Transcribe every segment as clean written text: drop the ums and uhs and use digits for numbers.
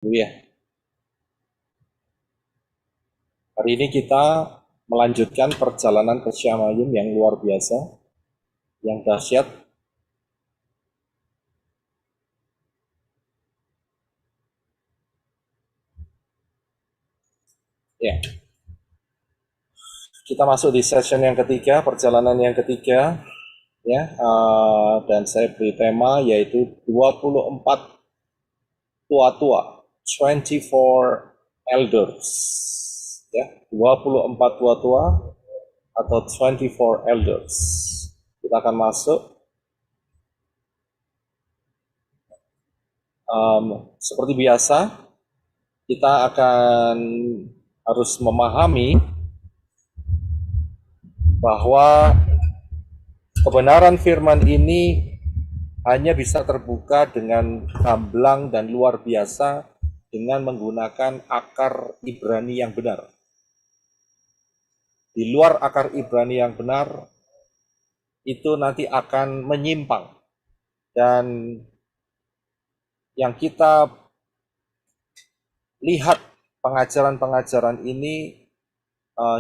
Iya, hari ini kita melanjutkan perjalanan ke Syamayim yang luar biasa, yang dahsyat. Ya, kita masuk di session yang ketiga, perjalanan yang ketiga, ya, dan saya beri tema yaitu 24 tua-tua, 24 elders, ya, 24 tua-tua atau 24 elders. Kita akan masuk. Seperti biasa, kita akan harus memahami bahwa kebenaran firman ini hanya bisa terbuka dengan gamblang dan luar biasa dengan menggunakan akar Ibrani yang benar. Di luar akar Ibrani yang benar, itu nanti akan menyimpang. Dan yang kita lihat pengajaran-pengajaran ini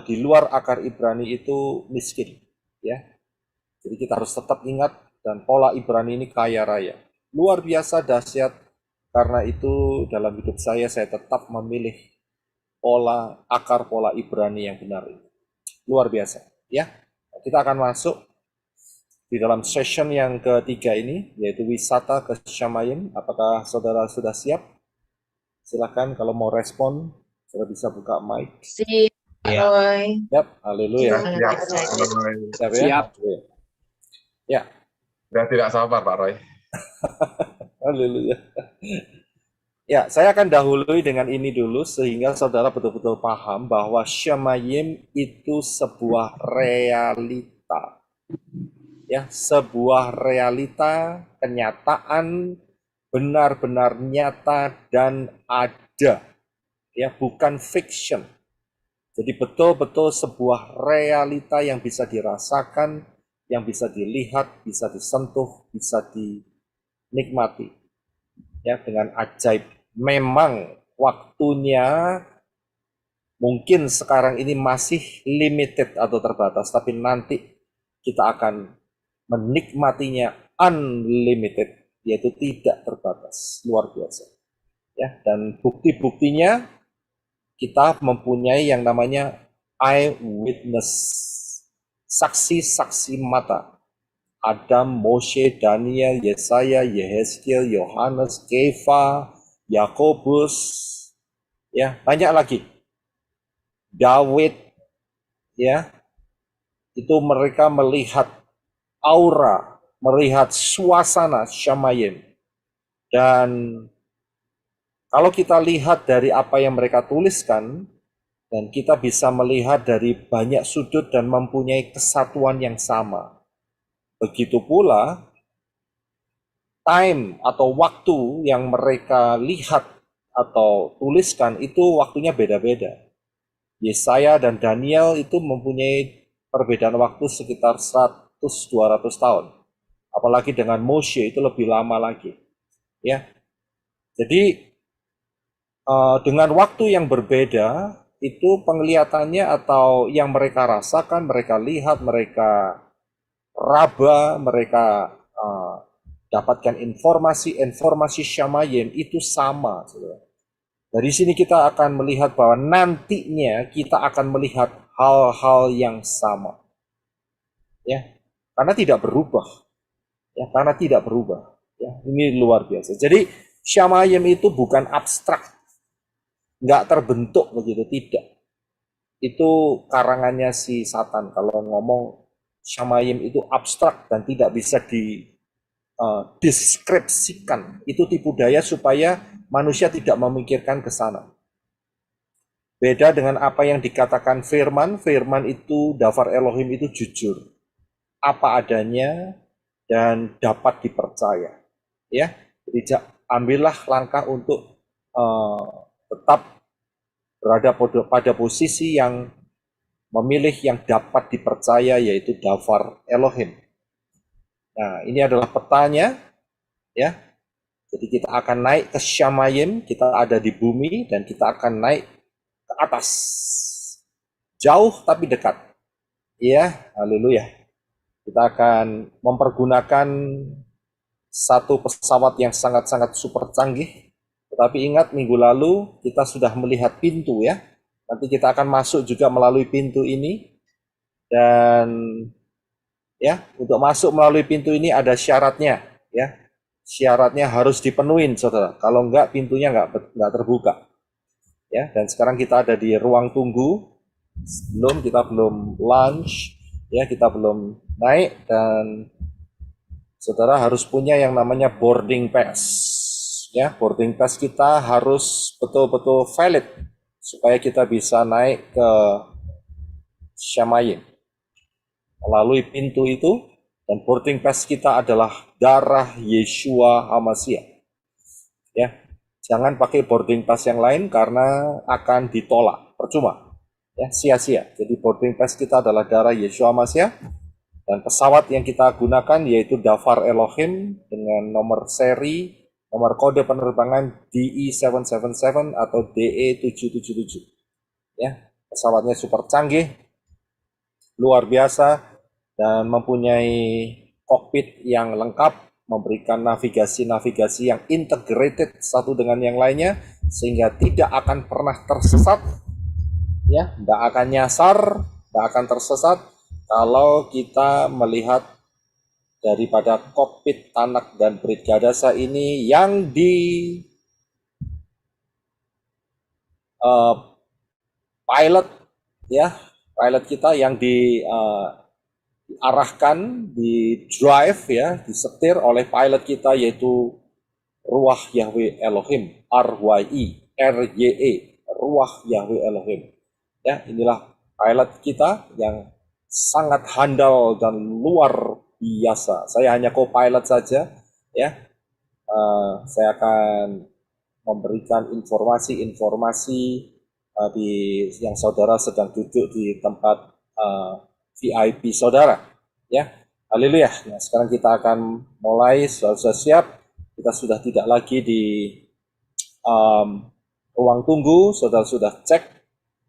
di luar akar Ibrani itu miskin, ya. Jadi kita harus tetap ingat, dan pola Ibrani ini kaya raya, luar biasa dahsyat. Karena itu dalam hidup saya tetap memilih akar pola Ibrani yang benar ini. Luar biasa, ya. Kita akan masuk di dalam session yang ketiga ini, yaitu wisata ke Syamayim. Apakah saudara sudah siap? Silakan kalau mau respon, saudara bisa buka mic. Siap, Iya. Roy. Yap, haleluya. Siap. Siap ya? Siap. Ya, Sudah tidak sabar, Pak Roy. haleluya. Ya, saya akan dahului dengan ini dulu sehingga saudara betul-betul paham bahwa Syamayim itu sebuah realita. Ya, sebuah realita, kenyataan benar-benar nyata dan ada. Ya, bukan fiction. Jadi betul-betul sebuah realita yang bisa dirasakan, yang bisa dilihat, bisa disentuh, bisa dinikmati. Ya, dengan ajaib. Memang waktunya mungkin sekarang ini masih limited atau terbatas, tapi nanti kita akan menikmatinya unlimited, yaitu tidak terbatas, luar biasa. Ya, dan bukti-buktinya kita mempunyai yang namanya eyewitness, saksi-saksi mata. Adam, Moshe, Daniel, Yesaya, Yehezkiel, Yohanes, Kefa, Yakobus, ya banyak lagi. Daud, ya, itu mereka melihat aura, melihat suasana Syamayim. Dan kalau kita lihat dari apa yang mereka tuliskan, dan kita bisa melihat dari banyak sudut dan mempunyai kesatuan yang sama. Begitu pula time atau waktu yang mereka lihat atau tuliskan itu waktunya beda-beda. Yesaya dan Daniel itu mempunyai perbedaan waktu sekitar 100-200 tahun. Apalagi dengan Moshe itu lebih lama lagi. Ya. Jadi dengan waktu yang berbeda itu penglihatannya atau yang mereka rasakan, mereka lihat, mereka raba, mereka dapatkan informasi Syamayim itu sama. Dari sini kita akan melihat bahwa nantinya kita akan melihat hal-hal yang sama. Ya, karena tidak berubah. Ya, karena tidak berubah. Ya, ini luar biasa. Jadi Syamayim itu bukan abstrak, nggak terbentuk begitu, tidak. Itu karangannya si Satan. Kalau ngomong Syamayim itu abstrak dan tidak bisa dideskripsikan. Itu tipu daya supaya manusia tidak memikirkan ke sana. Beda dengan apa yang dikatakan firman. Firman itu, Dafar Elohim itu jujur, apa adanya, dan dapat dipercaya. Ya, jadi ambillah langkah untuk tetap berada pada posisi yang memilih yang dapat dipercaya, yaitu Dafar Elohim. Nah, ini adalah petanya, ya. Jadi kita akan naik ke Syamayim, kita ada di bumi, dan kita akan naik ke atas. Jauh tapi dekat. Iya, haleluya. Kita akan mempergunakan satu pesawat yang sangat-sangat super canggih. Tetapi ingat, minggu lalu kita sudah melihat pintu ya. Nanti kita akan masuk juga melalui pintu ini. Dan ya, untuk masuk melalui pintu ini ada syaratnya ya. Syaratnya harus dipenuhi, saudara. Kalau enggak, pintunya enggak terbuka. Ya, dan sekarang kita ada di ruang tunggu. Kita belum lunch, ya, kita belum naik, dan saudara harus punya yang namanya boarding pass. Ya, boarding pass kita harus betul-betul valid supaya kita bisa naik ke Syamayim melalui pintu itu. Dan boarding pass kita adalah darah Yeshua HaMashiach. Ya, jangan pakai boarding pass yang lain karena akan ditolak, percuma. Ya, sia-sia. Jadi boarding pass kita adalah darah Yeshua HaMashiach, dan pesawat yang kita gunakan yaitu Dafar Elohim dengan nomor seri, nomor kode penerbangan DE777 atau DE777. Ya, pesawatnya super canggih, luar biasa, dan mempunyai kokpit yang lengkap, memberikan navigasi-navigasi yang integrated satu dengan yang lainnya, sehingga tidak akan pernah tersesat, ya, tidak akan nyasar, tidak akan tersesat kalau kita melihat daripada kokpit Tanak dan Brigada ini yang di pilot, ya, pilot kita yang diarahkan, di drive, ya, disetir oleh pilot kita yaitu Ruach Yahweh Elohim, RYE, Ruach Yahweh Elohim. Ya, inilah pilot kita yang sangat handal dan luar biasa. Saya hanya co-pilot saja, ya. Saya akan memberikan informasi-informasi yang saudara sedang duduk di tempat VIP saudara, ya. Haleluya. Nah, sekarang kita akan mulai. Sudah siap? Kita sudah tidak lagi di ruang tunggu. Saudara sudah cek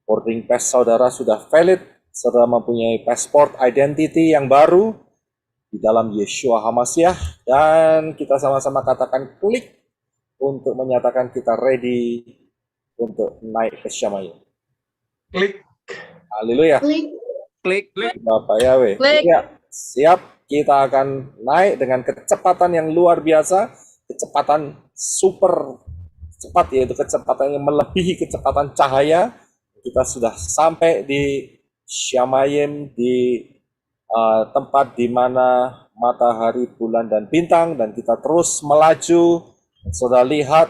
boarding pass, saudara sudah valid, saudara mempunyai passport identity yang baru di dalam Yeshua HaMashiach, dan kita sama-sama katakan klik untuk menyatakan kita ready untuk naik ke Syamayim. Klik. Haleluya. Klik. Klik, klik. Bapak Yahweh. Klik. Ya, siap. Kita akan naik dengan kecepatan yang luar biasa, kecepatan super cepat, yaitu kecepatan yang melebihi kecepatan cahaya. Kita sudah sampai di Syamayim, di tempat di mana matahari, bulan, dan bintang, dan kita terus melaju. Sudah lihat,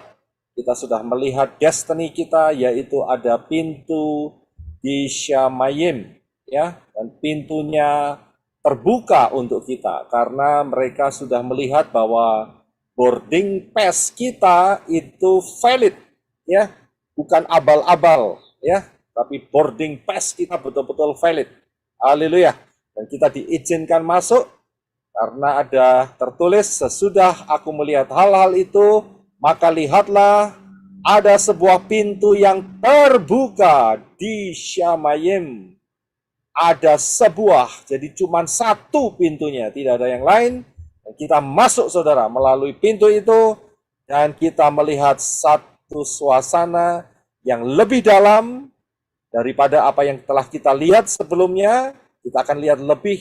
kita sudah melihat destiny kita, yaitu ada pintu di Syamayim, ya, dan pintunya terbuka untuk kita karena mereka sudah melihat bahwa boarding pass kita itu valid, ya, bukan abal-abal, ya, tapi boarding pass kita betul-betul valid. Haleluya. Dan kita diizinkan masuk karena ada tertulis, sesudah aku melihat hal-hal itu, maka lihatlah ada sebuah pintu yang terbuka di Syamayim. Ada sebuah, jadi cuma satu pintunya, tidak ada yang lain. Dan kita masuk, saudara, melalui pintu itu, dan kita melihat satu suasana yang lebih dalam daripada apa yang telah kita lihat sebelumnya. Kita akan lihat lebih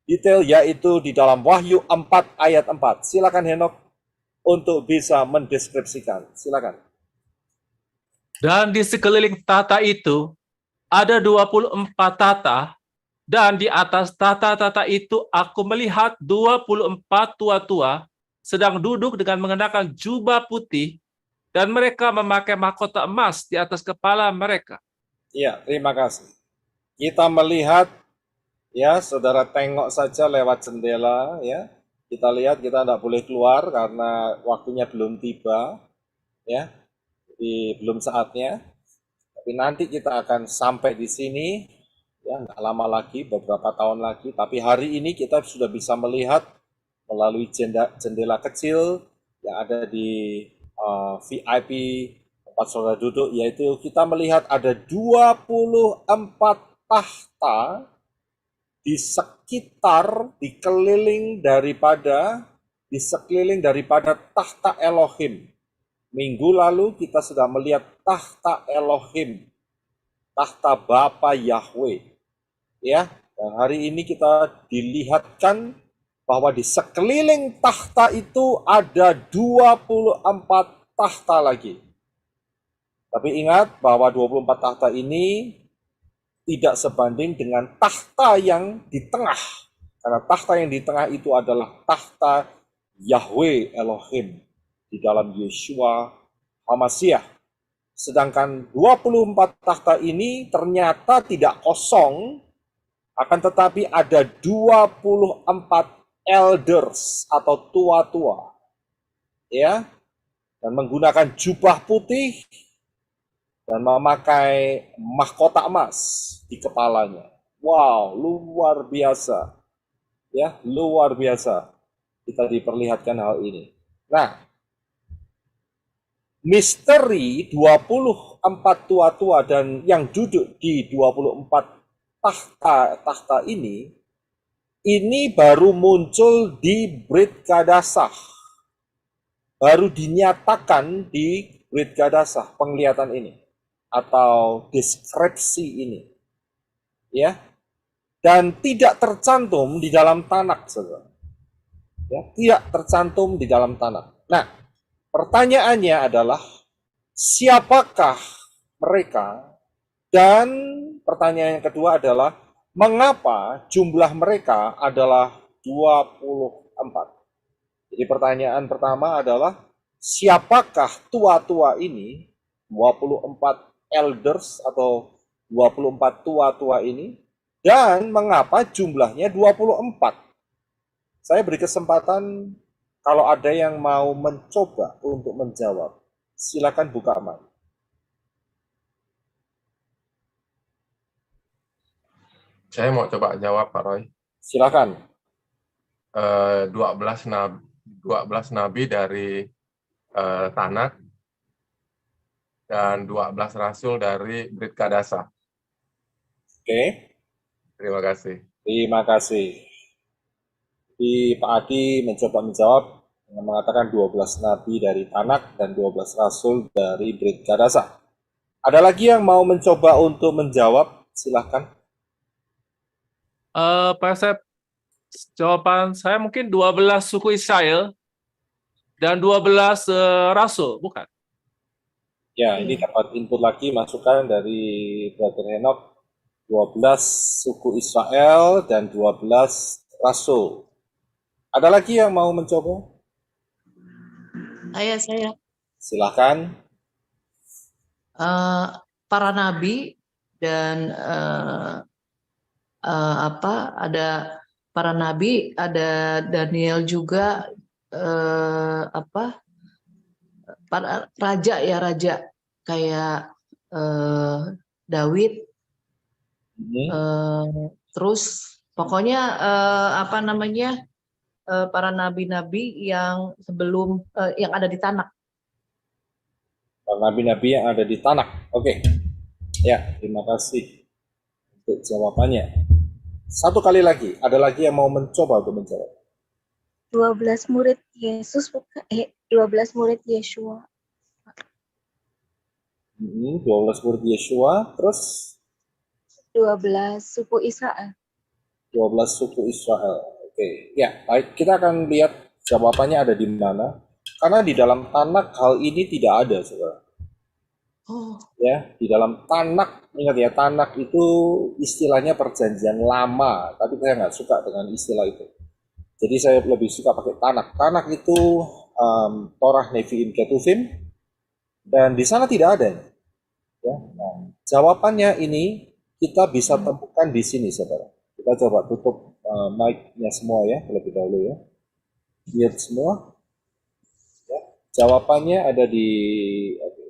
detail, yaitu di dalam Wahyu 4 ayat 4. Silakan Henok untuk bisa mendeskripsikan. Silakan. Dan di sekeliling tata itu ada 24 tata, dan di atas tata-tata itu aku melihat 24 tua-tua sedang duduk dengan mengenakan jubah putih, dan mereka memakai mahkota emas di atas kepala mereka. Iya, terima kasih. Kita melihat, ya, saudara tengok saja lewat jendela, ya. Kita lihat, kita tidak boleh keluar karena waktunya belum tiba, ya. Jadi belum saatnya. Tapi nanti kita akan sampai di sini, ya, nggak lama lagi, beberapa tahun lagi. Tapi hari ini kita sudah bisa melihat melalui jendela kecil yang ada di VIP tempat saudara duduk, yaitu kita melihat ada 24 tahta di sekitar, di sekeliling daripada tahta Elohim. Minggu lalu kita sudah melihat tahta Elohim, tahta Bapa Yahweh. Ya, dan hari ini kita dilihatkan bahwa di sekeliling tahta itu ada 24 tahta lagi. Tapi ingat bahwa 24 tahta ini tidak sebanding dengan tahta yang di tengah. Karena tahta yang di tengah itu adalah tahta Yahweh Elohim di dalam Yeshua HaMashiach. Sedangkan 24 tahta ini ternyata tidak kosong, akan tetapi ada 24 elders atau tua-tua, ya, dan menggunakan jubah putih dan memakai mahkota emas di kepalanya. Wow, luar biasa, ya, luar biasa. Kita diperlihatkan hal ini. Nah, misteri 24 tua-tua dan yang duduk di 24 tahta ini baru muncul di Brit Kadasah. Baru dinyatakan di Brit Kadasah penglihatan ini atau deskripsi ini. Ya. Dan tidak tercantum di dalam Tanakh, Saudara. Ya, tidak tercantum di dalam Tanakh. Nah, pertanyaannya adalah siapakah mereka? Dan pertanyaan yang kedua adalah mengapa jumlah mereka adalah 24? Jadi pertanyaan pertama adalah siapakah tua-tua ini, 24 elders atau 24 tua-tua ini, dan mengapa jumlahnya 24? Saya beri kesempatan kalau ada yang mau mencoba untuk menjawab. Silakan buka mic. Saya mau coba jawab, Pak Roy. Silakan. 12 nabi dari Tanakh dan 12 rasul dari Brit Kadasah. Oke. Terima kasih. Terima kasih. Jadi Pak Adi mencoba menjawab dengan mengatakan 12 nabi dari Tanakh dan 12 rasul dari Brit Kadasah. Ada lagi yang mau mencoba untuk menjawab? Silakan. Pak Yosef, jawaban saya mungkin 12 suku Israel dan 12 rasul, bukan? Ya, ini dapat input lagi masukan dari Brother Henok. 12 suku Israel dan 12 rasul. Ada lagi yang mau mencoba? Saya. Silakan. Para nabi dan ada para nabi, ada Daniel juga, para raja kayak Daud, terus pokoknya para nabi-nabi yang sebelum yang ada di Tanakh. Nabi-nabi yang ada di Tanakh. Oke. Ya, terima kasih untuk jawabannya. Satu kali lagi, ada lagi yang mau mencoba untuk menjawab? 12 murid Yesus, 12 murid Yeshua. 12 murid Yeshua, terus 12 suku Israel. 12 suku Israel. Oke, ya, baik. Kita akan lihat jawabannya ada di mana. Karena di dalam Tanakh hal ini tidak ada, Saudara. Oh. Ya, di dalam Tanakh, ingat ya, Tanakh itu istilahnya perjanjian lama, tapi saya nggak suka dengan istilah itu. Jadi saya lebih suka pakai Tanakh. Tanakh itu Torah, Nevi'im, Ketuvim, dan di sana tidak ada. Ya, nah, jawabannya ini kita bisa temukan di sini, Saudara. Kita coba tutup mic-nya semua ya, terlebih dahulu ya. Lihat semua. Ya, jawabannya ada di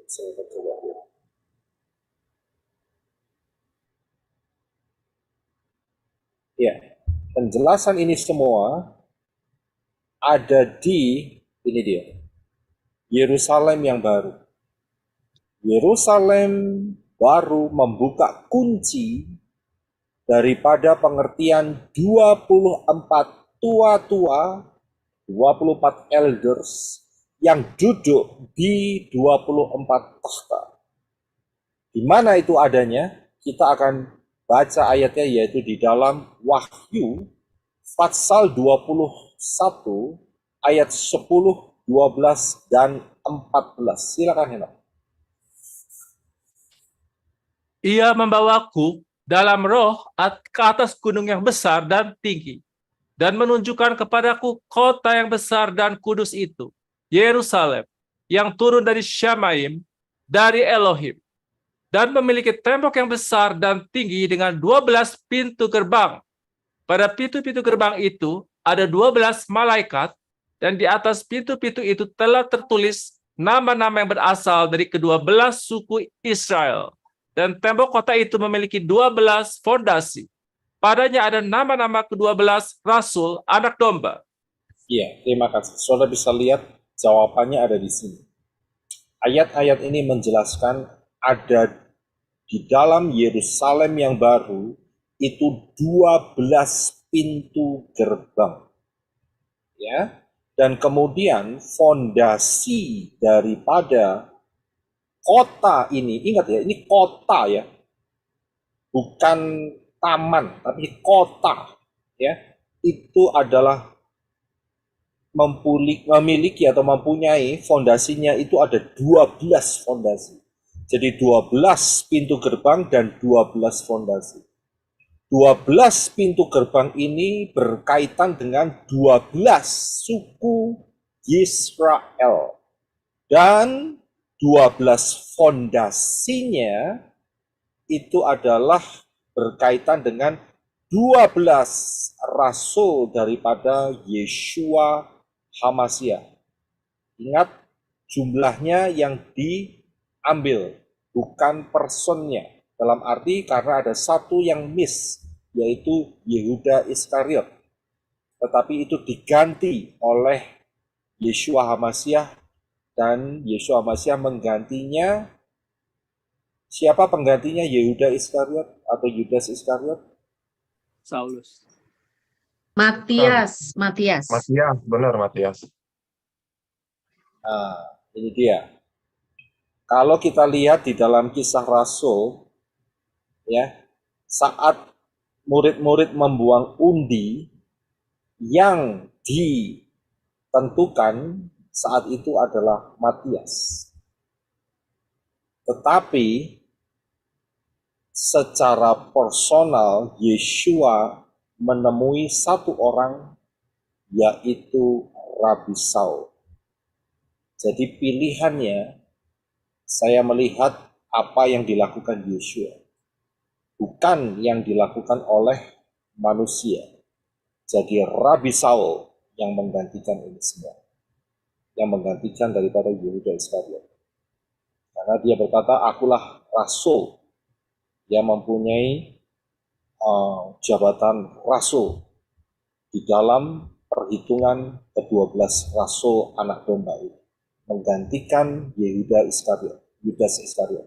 saya coba ya. Ya, penjelasan ini semua ada di ini dia. Yerusalem yang baru. Yerusalem baru membuka kunci daripada pengertian 24 tua-tua, 24 elders yang duduk di 24 takhta. Di mana itu adanya? Kita akan baca ayatnya, yaitu di dalam Wahyu pasal 21 ayat 10, 12 dan 14. Silakan Henok. Ia membawaku dalam roh ke atas gunung yang besar dan tinggi, dan menunjukkan kepadaku kota yang besar dan kudus itu, Yerusalem, yang turun dari Syamaim, dari Elohim, dan memiliki tembok yang besar dan tinggi dengan 12 pintu gerbang. Pada pintu-pintu gerbang itu ada 12 malaikat, dan di atas pintu-pintu itu telah tertulis nama-nama yang berasal dari kedua belah suku Israel. Dan tembok kota itu memiliki 12 fondasi. Padanya ada nama-nama ke-12 rasul anak domba. Iya, terima kasih. Saudara bisa lihat jawabannya ada di sini. Ayat-ayat ini menjelaskan ada di dalam Yerusalem yang baru itu 12 pintu gerbang. Ya. Dan kemudian fondasi daripada kota ini, ingat ya, ini kota ya, bukan taman, tapi kota ya, itu adalah memiliki atau mempunyai fondasinya itu ada 12 fondasi. Jadi 12 pintu gerbang dan 12 fondasi. 12 pintu gerbang ini berkaitan dengan 12 suku Israel. Dan 12 fondasinya itu adalah berkaitan dengan 12 rasul daripada Yeshua HaMashiach. Ingat, jumlahnya yang diambil, bukan personnya. Dalam arti karena ada satu yang miss, yaitu Yehuda Iskariot. Tetapi itu diganti oleh Yeshua HaMashiach, dan Yeshua HaMashiach menggantinya. Siapa penggantinya Yehuda Iskariot atau Yudas Iskariot? Saulus. Matias. Matias, benar Matias. Nah, ini dia. Kalau kita lihat di dalam Kisah Rasul, ya, saat murid-murid membuang undi, yang ditentukan saat itu adalah Matias. Tetapi secara personal Yeshua menemui satu orang, yaitu Rabi Saul. Jadi pilihannya, saya melihat apa yang dilakukan Yeshua, bukan yang dilakukan oleh manusia. Jadi Rabi Saul yang menggantikan ini semua, yang menggantikan daripada Yehuda Iskariot. Karena dia berkata, akulah rasul yang mempunyai jabatan rasul di dalam perhitungan ke-12 rasul anak domba itu, menggantikan Yehuda Iskariot, Yudas Iskariot.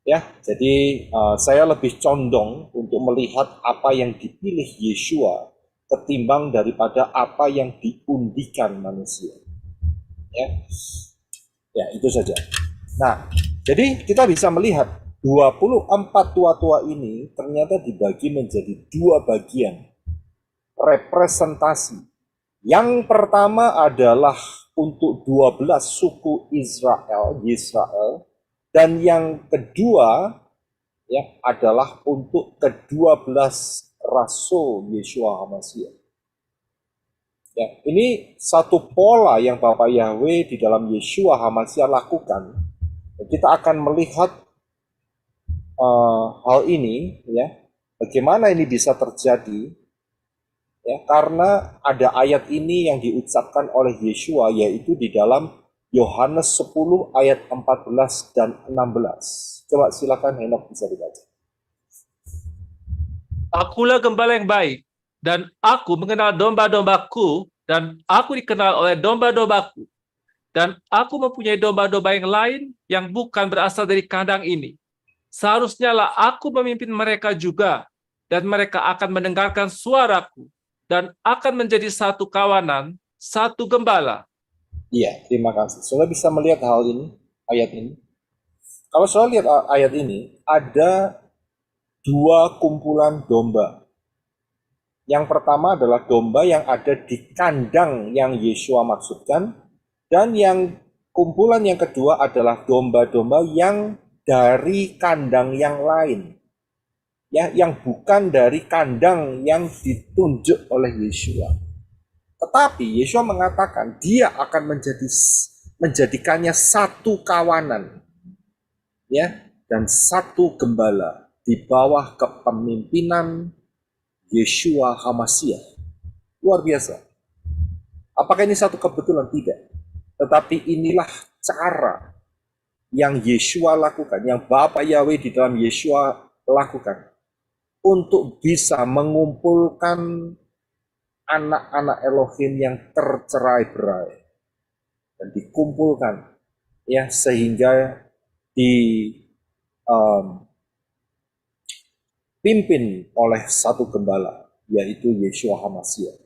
Ya, jadi saya lebih condong untuk melihat apa yang dipilih Yeshua ketimbang daripada apa yang diundikan manusia. Ya, itu saja. Nah, jadi kita bisa melihat 24 tua-tua ini ternyata dibagi menjadi dua bagian representasi. Yang pertama adalah untuk 12 suku Israel, dan yang kedua ya adalah untuk ke-12 rasul Yeshua HaMashiach. Ya, ini satu pola yang Bapak Yahweh di dalam Yeshua HaMashiach lakukan. Kita akan melihat hal ini, ya, bagaimana ini bisa terjadi, ya, karena ada ayat ini yang diucapkan oleh Yeshua, yaitu di dalam Yohanes 10 ayat 14 dan 16. Coba silakan Henok bisa dibaca. Akulah gembala yang baik, dan aku mengenal domba-dombaku, dan aku dikenal oleh domba-dombaku. dan aku mempunyai domba-domba yang lain yang bukan berasal dari kandang ini. Seharusnya lah aku memimpin mereka juga, dan mereka akan mendengarkan suaraku, dan akan menjadi satu kawanan, satu gembala. Iya, terima kasih. Saudara bisa melihat hal ini, ayat ini. Kalau saudara lihat ayat ini, ada dua kumpulan domba. Yang pertama adalah domba yang ada di kandang yang Yesua maksudkan, dan yang kumpulan yang kedua adalah domba-domba yang dari kandang yang lain. Ya, yang bukan dari kandang yang ditunjuk oleh Yesua. Tetapi Yesua mengatakan dia akan menjadikannya satu kawanan, ya, dan satu gembala di bawah kepemimpinan Yeshua HaMashiach. Luar biasa. Apakah ini satu kebetulan? Tidak. Tetapi inilah cara yang Yeshua lakukan, yang Bapa Yahweh di dalam Yeshua lakukan untuk bisa mengumpulkan anak-anak Elohim yang tercerai-berai dan dikumpulkan, ya, sehingga dipimpin oleh satu gembala, yaitu Yeshua HaMashiach.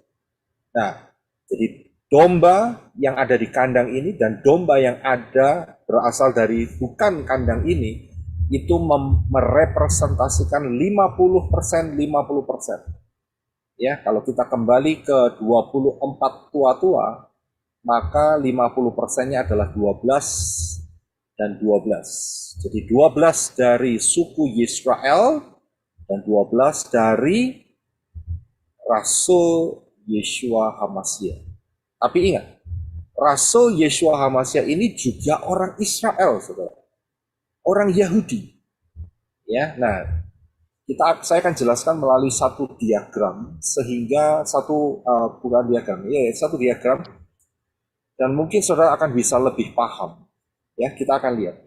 Nah, jadi domba yang ada di kandang ini dan domba yang ada berasal dari bukan kandang ini, itu merepresentasikan 50%, 50%. Ya, kalau kita kembali ke 24 tua-tua, maka 50%-nya adalah 12 dan 12. Jadi 12 dari suku Yisrael dan 12 dari Rasul Yeshua HaMashiach. Tapi ingat, Rasul Yeshua HaMashiach ini juga orang Israel, saudara. Orang Yahudi. Ya, nah, saya akan jelaskan melalui satu diagram, sehingga bukan diagram, ya, satu diagram, dan mungkin saudara akan bisa lebih paham. Ya, kita akan lihat.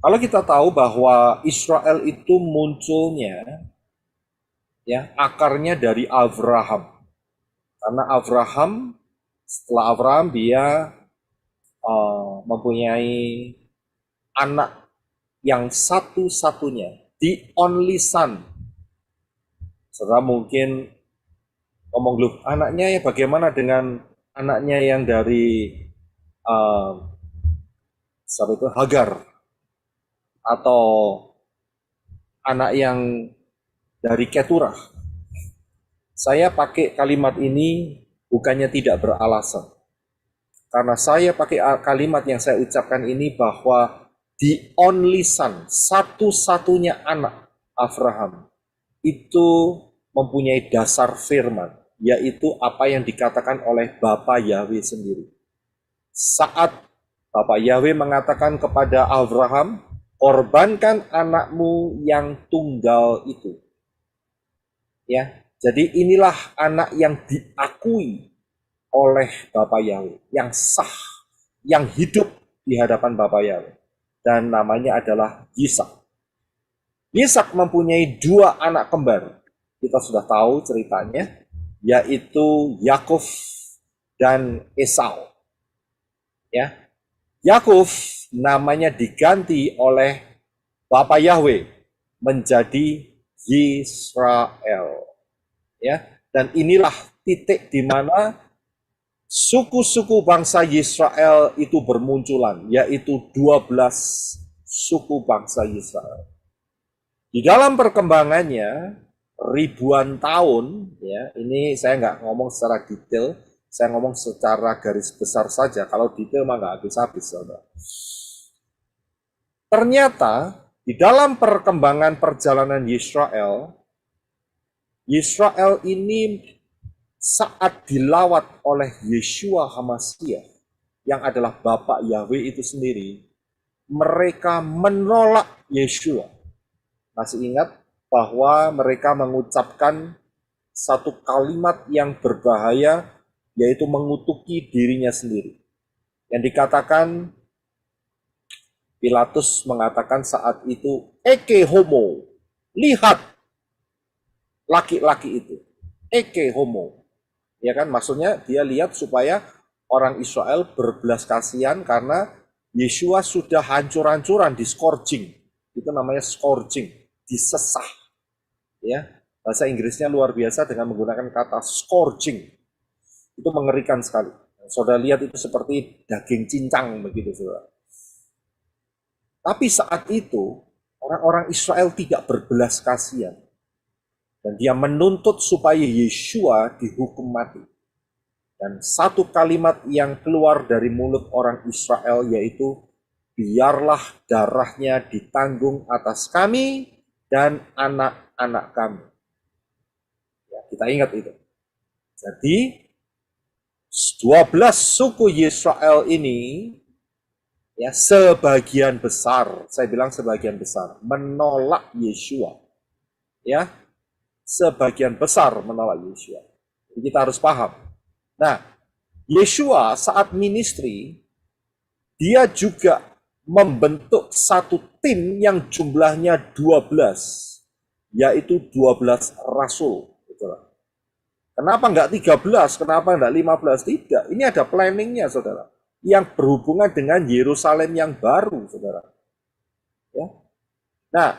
Kalau kita tahu bahwa Israel itu munculnya, ya, akarnya dari Abraham. Karena setelah Abraham dia mempunyai anak yang satu-satunya, the only son. Saudara mungkin ngomong, loh, anaknya ya bagaimana dengan anaknya yang dari siapa itu, Hagar, atau anak yang dari Keturah? Saya pakai kalimat ini bukannya tidak beralasan. Karena saya pakai kalimat yang saya ucapkan ini bahwa the only son, satu-satunya anak Abraham, itu mempunyai dasar firman, yaitu apa yang dikatakan oleh Bapa Yahweh sendiri. Saat Bapa Yahweh mengatakan kepada Abraham, korbankan anakmu yang tunggal itu. Ya, jadi inilah anak yang diakui oleh Bapa Yahweh, yang sah, yang hidup di hadapan Bapa Yahweh, dan namanya adalah Yisak. Yisak mempunyai dua anak kembar. Kita sudah tahu ceritanya, yaitu Yakub dan Esau. Ya, Yakub namanya diganti oleh Bapa Yahweh menjadi Yisrael. Ya, dan inilah titik di mana suku-suku bangsa Yisrael itu bermunculan, yaitu 12 suku bangsa Yisrael. Di dalam perkembangannya ribuan tahun, ya, ini saya nggak ngomong secara detail, saya ngomong secara garis besar saja. Kalau detail mah nggak habis-habis, saudara. Ternyata di dalam perkembangan perjalanan Yisrael ini saat dilawat oleh Yeshua HaMashiach, yang adalah Bapa Yahweh itu sendiri, mereka menolak Yeshua. Masih ingat bahwa mereka mengucapkan satu kalimat yang berbahaya, yaitu mengutuki dirinya sendiri. Yang dikatakan, Pilatus mengatakan saat itu, Eke homo, lihat laki-laki itu, Eke homo. Ya kan, maksudnya dia lihat supaya orang Israel berbelas kasihan karena Yeshua sudah hancur-hancuran di scourging. Itu namanya scourging, disesah. Ya, bahasa Inggrisnya luar biasa dengan menggunakan kata scourging. Itu mengerikan sekali. Saudara lihat itu seperti daging cincang begitu, saudara. Tapi saat itu orang-orang Israel tidak berbelas kasihan. Dan dia menuntut supaya Yeshua dihukum mati. Dan satu kalimat yang keluar dari mulut orang Israel yaitu, biarlah darahnya ditanggung atas kami dan anak-anak kami. Ya, kita ingat itu. Jadi 12 suku Israel ini, ya, sebagian besar, saya bilang sebagian besar, menolak Yeshua. Ya, sebagian besar menolak Yeshua. Jadi kita harus paham. Nah, Yeshua saat ministry, dia juga membentuk satu tim yang jumlahnya 12, yaitu 12 rasul. Kenapa enggak 13? Kenapa enggak 15? Tidak, ini ada planningnya, saudara. Yang berhubungan dengan Yerusalem yang baru, saudara. Ya. Nah,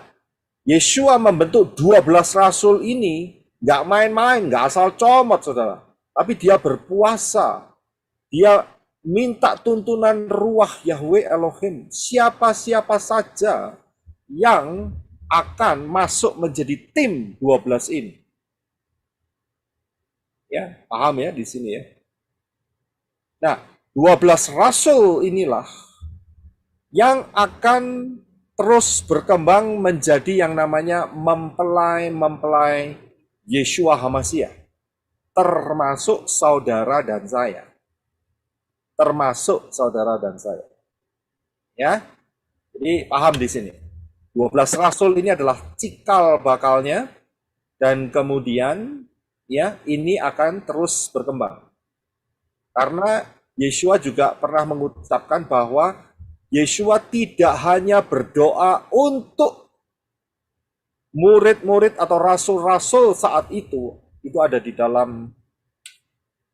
Yeshua membentuk 12 rasul ini nggak main-main, nggak asal comot, saudara. Tapi dia berpuasa. Dia minta tuntunan ruah Yahweh Elohim. Siapa-siapa saja yang akan masuk menjadi tim 12 ini. Ya, paham ya di sini ya. Nah, 12 rasul inilah yang akan terus berkembang menjadi yang namanya mempelai Yeshua HaMashiach, termasuk saudara dan saya. Termasuk saudara dan saya. Ya. Jadi paham di sini. 12 rasul ini adalah cikal bakalnya dan kemudian ya ini akan terus berkembang. Karena Yeshua juga pernah mengucapkan bahwa Yeshua tidak hanya berdoa untuk murid-murid atau rasul-rasul saat itu ada di dalam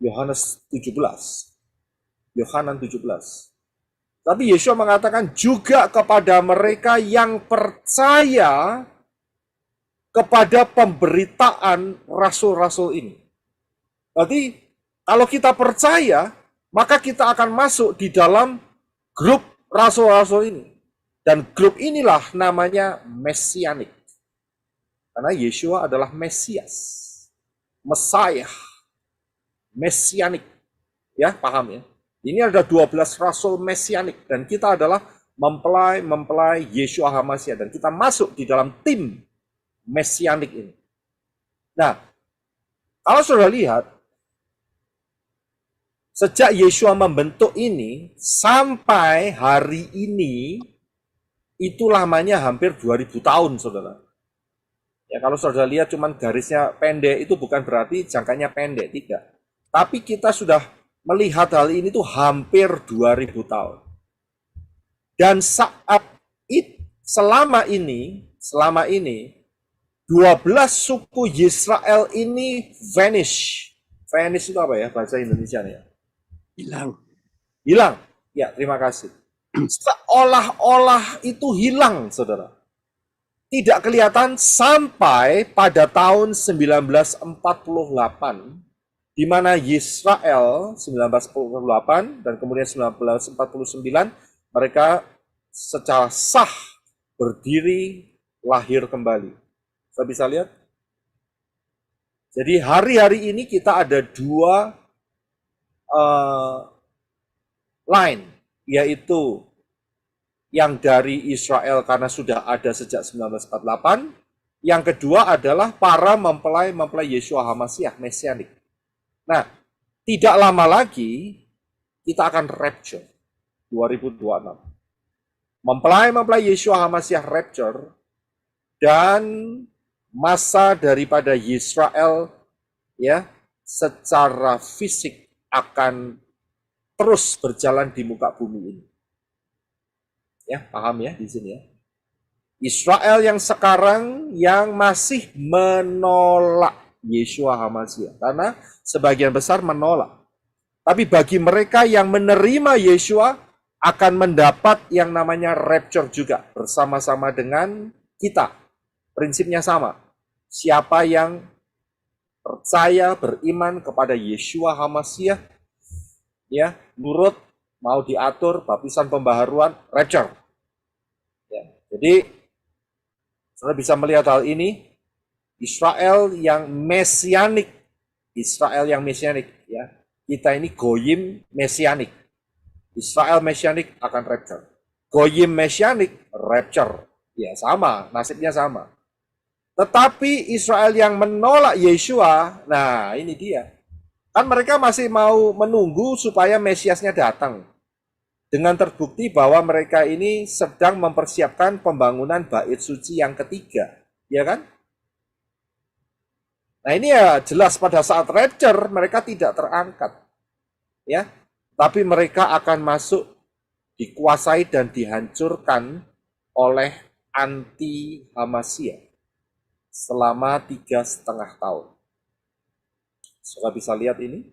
Yohanes 17. Yohanan 17. Tapi Yeshua mengatakan juga kepada mereka yang percaya kepada pemberitaan rasul-rasul ini. Berarti kalau kita percaya, maka kita akan masuk di dalam grup rasul-rasul ini. Dan grup inilah namanya Mesianik. Karena Yeshua adalah Mesias. Messiah. Mesianik. Ya, paham ya? Ini ada 12 rasul Mesianik. Dan kita adalah mempelai Yeshua HaMashiach. Dan kita masuk di dalam tim Mesianik ini. Nah, kalau sudah lihat, sejak Yeshua membentuk ini, sampai hari ini, itu lamanya hampir 2000 tahun, saudara. Ya, kalau saudara lihat cuman garisnya pendek, itu bukan berarti jangkanya pendek, tidak. Tapi kita sudah melihat hal ini tuh hampir 2000 tahun. Dan saat selama ini, 12 suku Israel ini vanish. Vanish itu apa ya bahasa Indonesia ya? Hilang. Ya, terima kasih. Seolah-olah itu hilang, saudara. Tidak kelihatan sampai pada tahun 1948, di mana Israel 1948 dan kemudian 1949 mereka secara sah berdiri lahir kembali. Saya bisa lihat. Jadi hari-hari ini kita ada dua line, yaitu yang dari Israel karena sudah ada sejak 1948. Yang kedua adalah para mempelai Yeshua HaMashiach, Mesianik. Nah, tidak lama lagi kita akan rapture 2026. Mempelai Yeshua HaMashiach rapture dan masa daripada Israel ya secara fisik akan terus berjalan di muka bumi ini. Ya, paham ya di sini ya. Israel yang sekarang yang masih menolak Yeshua HaMashiach. Karena sebagian besar menolak. Tapi bagi mereka yang menerima Yeshua akan mendapat yang namanya rapture juga bersama-sama dengan kita. Prinsipnya sama. Siapa yang percaya, beriman kepada Yeshua HaMashiach, ya, nurut, mau diatur, baptisan pembaharuan, rapture. Ya, jadi, saudara bisa melihat hal ini, Israel yang mesianik, ya. Kita ini goyim mesianik. Israel mesianik akan rapture. Goyim mesianik, rapture. Ya sama, nasibnya sama. Tetapi Israel yang menolak Yeshua, nah ini dia. Kan mereka masih mau menunggu supaya Mesiasnya datang. Dengan terbukti bahwa mereka ini sedang mempersiapkan pembangunan bait suci yang ketiga. Ya kan? Nah ini ya jelas pada saat rapture mereka tidak terangkat. Ya, tapi mereka akan masuk, dikuasai dan dihancurkan oleh anti-Hamashiach selama 3,5 tahun. Saudara bisa lihat ini.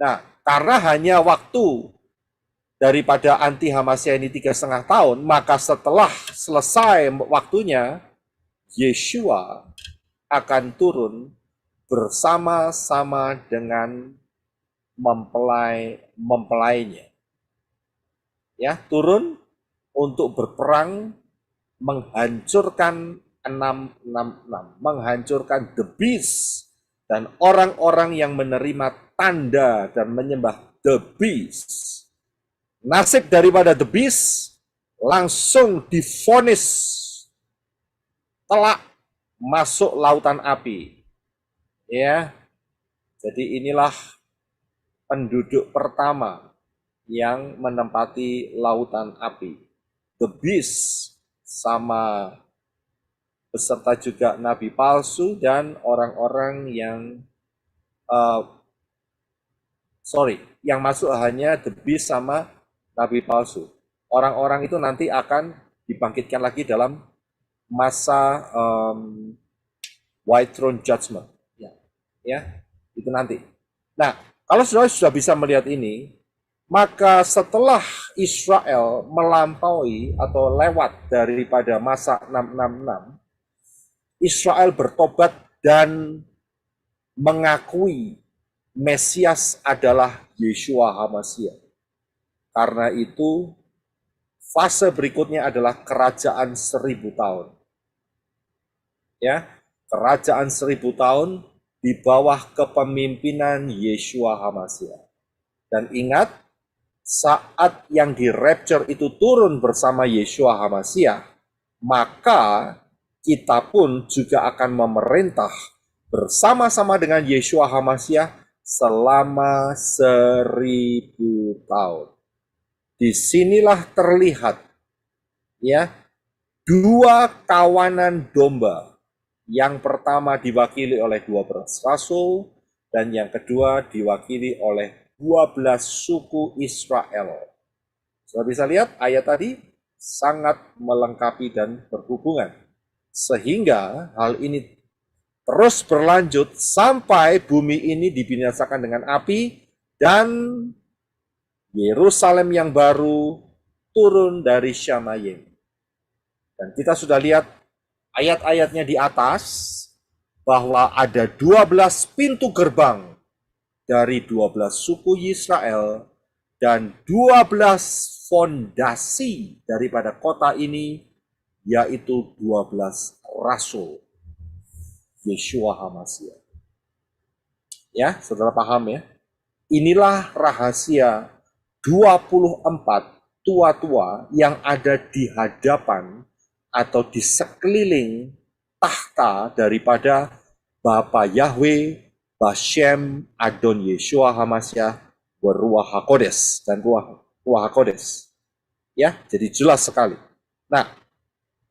Nah, karena hanya waktu daripada anti-Hamashiach ini 3,5 tahun, maka setelah selesai waktunya, Yeshua akan turun bersama-sama dengan mempelainya. Ya, turun untuk berperang menghancurkan 666, menghancurkan the beast dan orang-orang yang menerima tanda dan menyembah the beast. Nasib daripada the beast langsung divonis telak masuk lautan api. Ya. Jadi inilah penduduk pertama yang menempati lautan api. The beast sama beserta juga nabi palsu dan orang-orang yang yang masuk hanya the beast sama nabi palsu. Orang-orang itu nanti akan dibangkitkan lagi dalam masa White Throne Judgment. Ya, itu nanti. Nah, kalau saudara sudah bisa melihat ini, maka setelah Israel melampaui atau lewat daripada masa 666, Israel bertobat dan mengakui Mesias adalah Yeshua HaMashiach. Karena itu, fase berikutnya adalah kerajaan 1000 tahun. Ya, kerajaan 1000 tahun di bawah kepemimpinan Yeshua HaMashiach. Dan ingat, saat yang di rapture itu turun bersama Yeshua HaMashiach, maka kita pun juga akan memerintah bersama-sama dengan Yeshua HaMashiach selama 1000 tahun. Disinilah terlihat ya dua kawanan domba. Yang pertama diwakili oleh 12 rasul dan yang kedua diwakili oleh 12 suku Israel. Sudah bisa lihat ayat tadi sangat melengkapi dan berhubungan. Sehingga hal ini terus berlanjut sampai bumi ini dibinasakan dengan api dan Yerusalem yang baru turun dari Syamayim. Dan kita sudah lihat ayat-ayatnya di atas bahwa ada 12 pintu gerbang dari 12 suku Israel dan 12 fondasi daripada kota ini, yaitu 12 rasul Yeshua HaMashiach. Ya, saudara paham ya? Inilah rahasia 24 tua-tua yang ada di hadapan atau di sekeliling tahta daripada Bapa Yahweh, Bashem, Adon Yeshua HaMashiach, Ruach HaKodes dan Ruach HaKodes. Ya, jadi jelas sekali. Nah,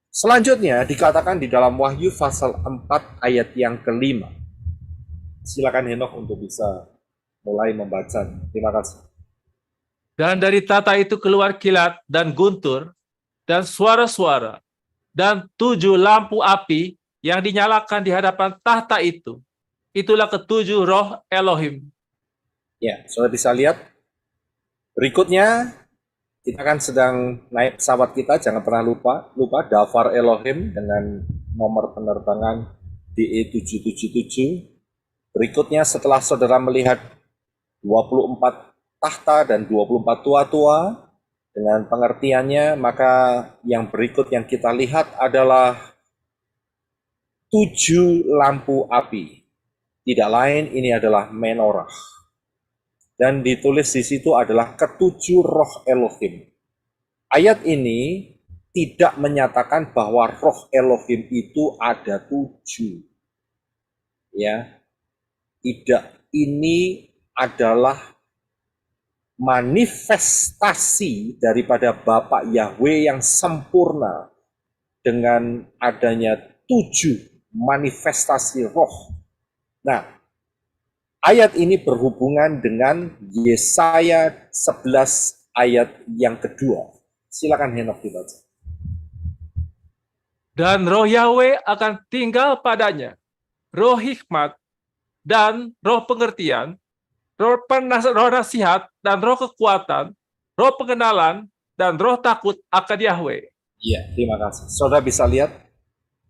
selanjutnya dikatakan di dalam Wahyu pasal 4 ayat yang ke-5. Silakan Henok untuk bisa mulai membaca. Terima kasih. Dan dari tata itu keluar kilat dan guntur dan suara-suara dan 7 lampu api yang dinyalakan di hadapan tahta itu. itulah ketujuh roh Elohim. Ya, saudara bisa lihat. Berikutnya, kita kan sedang naik pesawat kita, jangan pernah lupa Dafar Elohim dengan nomor penerbangan DE777. Berikutnya setelah saudara melihat 24 tahta dan 24 tua-tua dengan pengertiannya, maka yang berikut yang kita lihat adalah 7 lampu api. Tidak lain, ini adalah menorah. Dan ditulis di situ adalah ketujuh roh Elohim. Ayat ini tidak menyatakan bahwa roh Elohim itu ada 7. Ya, tidak. Ini adalah manifestasi daripada Bapa Yahweh yang sempurna dengan adanya 7 manifestasi roh. Nah, ayat ini berhubungan dengan Yesaya 11 ayat yang kedua. Silakan Henok dibaca. Dan roh Yahweh akan tinggal padanya, roh hikmat dan roh pengertian, roh nasihat dan roh kekuatan, roh pengenalan dan roh takut akan Yahweh. Iya, terima kasih. Saudara bisa lihat,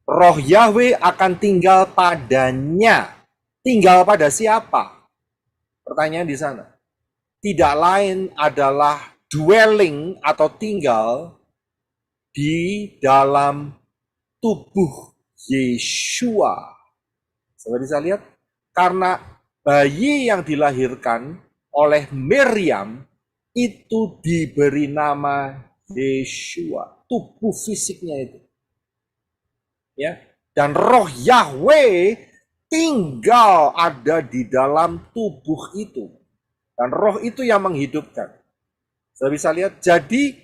roh Yahweh akan tinggal padanya. Tinggal pada siapa? Pertanyaan di sana. Tidak lain adalah dwelling atau tinggal di dalam tubuh Yeshua. Saudara bisa lihat, karena bayi yang dilahirkan oleh Miriam itu diberi nama Yeshua, tubuh fisiknya itu. Ya, dan roh Yahweh tinggal ada di dalam tubuh itu. Dan roh itu yang menghidupkan. Saya bisa lihat, jadi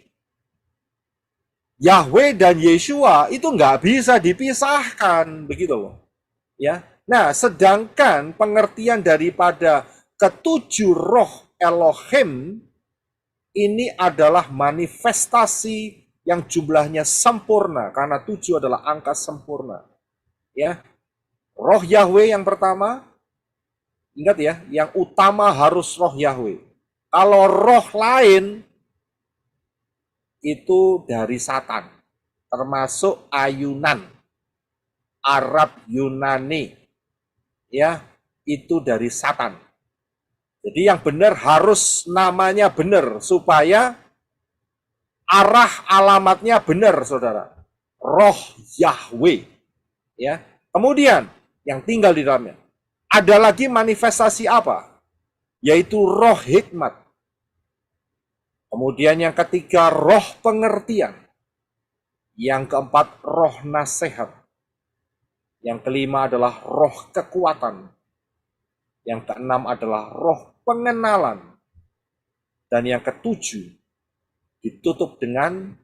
Yahweh dan Yeshua itu nggak bisa dipisahkan, begitu loh. Ya, nah sedangkan pengertian daripada ketujuh roh Elohim ini adalah manifestasi yang jumlahnya sempurna, karena 7 adalah angka sempurna. Ya, roh Yahweh yang pertama, ingat ya, yang utama harus roh Yahweh. Kalau roh lain, itu dari Satan, termasuk ayunan, Arab Yunani, ya, itu dari Satan. Jadi yang benar harus namanya benar, supaya arah alamatnya benar, saudara. Roh Yahweh. Ya. Kemudian yang tinggal di dalamnya. Ada lagi manifestasi apa? Yaitu roh hikmat. Kemudian yang ketiga, roh pengertian. Yang keempat, roh nasihat. Yang kelima adalah roh kekuatan. Yang keenam adalah roh pengenalan. Dan yang ketujuh, ditutup dengan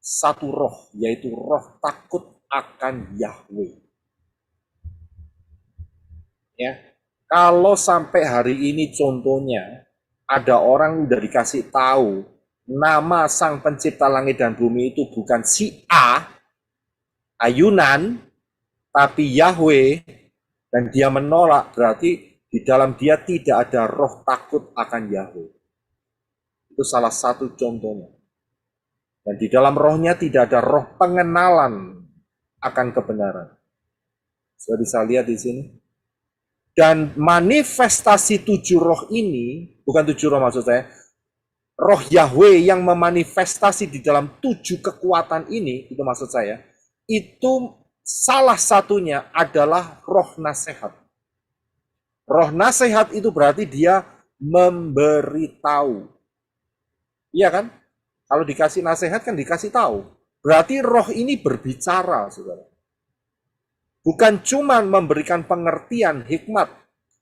satu roh, yaitu roh takut akan Yahweh. Ya, kalau sampai hari ini contohnya ada orang udah dikasih tahu nama Sang Pencipta langit dan bumi itu bukan si A, ayunan, tapi Yahweh, dan dia menolak, berarti di dalam dia tidak ada roh takut akan Yahweh. Itu salah satu contohnya. Dan di dalam rohnya tidak ada roh pengenalan akan kebenaran. Sudah bisa lihat di sini. Dan manifestasi 7 roh ini, bukan 7 roh maksud saya, roh Yahweh yang memanifestasi di dalam 7 kekuatan ini, itu maksud saya, itu salah satunya adalah roh nasihat. Roh nasihat itu berarti dia memberitahu. Iya kan? Kalau dikasih nasihat kan dikasih tahu. Berarti roh ini berbicara, saudara. Bukan cuma memberikan pengertian hikmat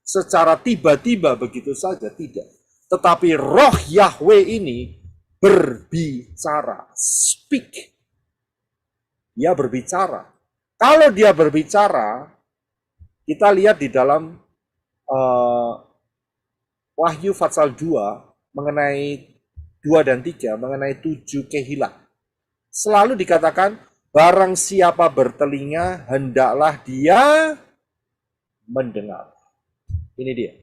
secara tiba-tiba begitu saja, tidak. Tetapi roh Yahweh ini berbicara, speak. Dia berbicara. Kalau dia berbicara, kita lihat di dalam Wahyu pasal 2 mengenai 2 dan 3, mengenai 7 kehilah. Selalu dikatakan, barang siapa bertelinga, hendaklah dia mendengar. Ini dia.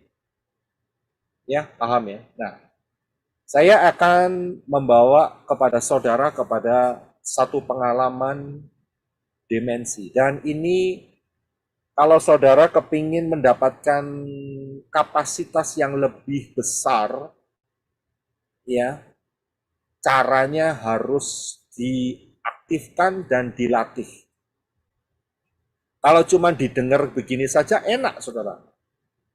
Ya, paham ya? Nah, saya akan membawa kepada saudara kepada satu pengalaman dimensi. Dan ini kalau saudara kepingin mendapatkan kapasitas yang lebih besar, ya, caranya harus diaktifkan dan dilatih. Kalau cuma didengar begini saja enak, saudara.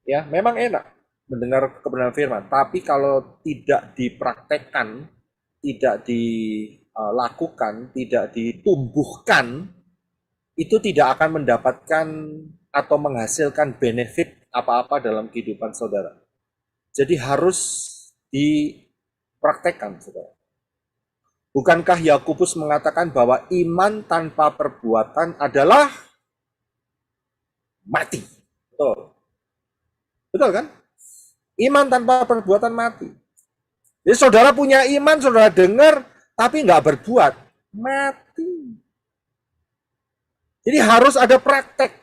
Ya, memang enak mendengar kebenaran firman. Tapi kalau tidak dipraktekkan, tidak dilakukan, tidak ditumbuhkan, itu tidak akan mendapatkan atau menghasilkan benefit apa-apa dalam kehidupan saudara. Jadi harus dipraktekkan, saudara. Bukankah Yakobus mengatakan bahwa iman tanpa perbuatan adalah mati? Betul. Betul kan? Iman tanpa perbuatan mati. Jadi saudara punya iman, saudara dengar, tapi nggak berbuat, mati. Jadi harus ada praktek.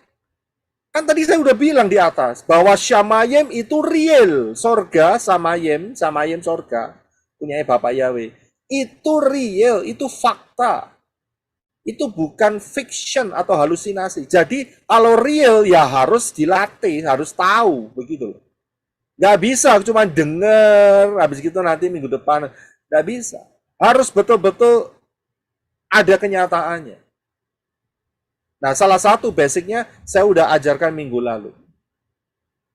Kan tadi saya udah bilang di atas, bahwa Shamayim itu real. Sorga, Samayim sorga, punya Bapak Yahweh. Itu real, itu fakta. Itu bukan fiction atau halusinasi. Jadi kalau real ya harus dilatih, harus tahu, begitu loh. Nggak bisa cuma dengar, habis gitu nanti minggu depan. Nggak bisa. Harus betul-betul ada kenyataannya. Nah, salah satu basicnya saya udah ajarkan minggu lalu.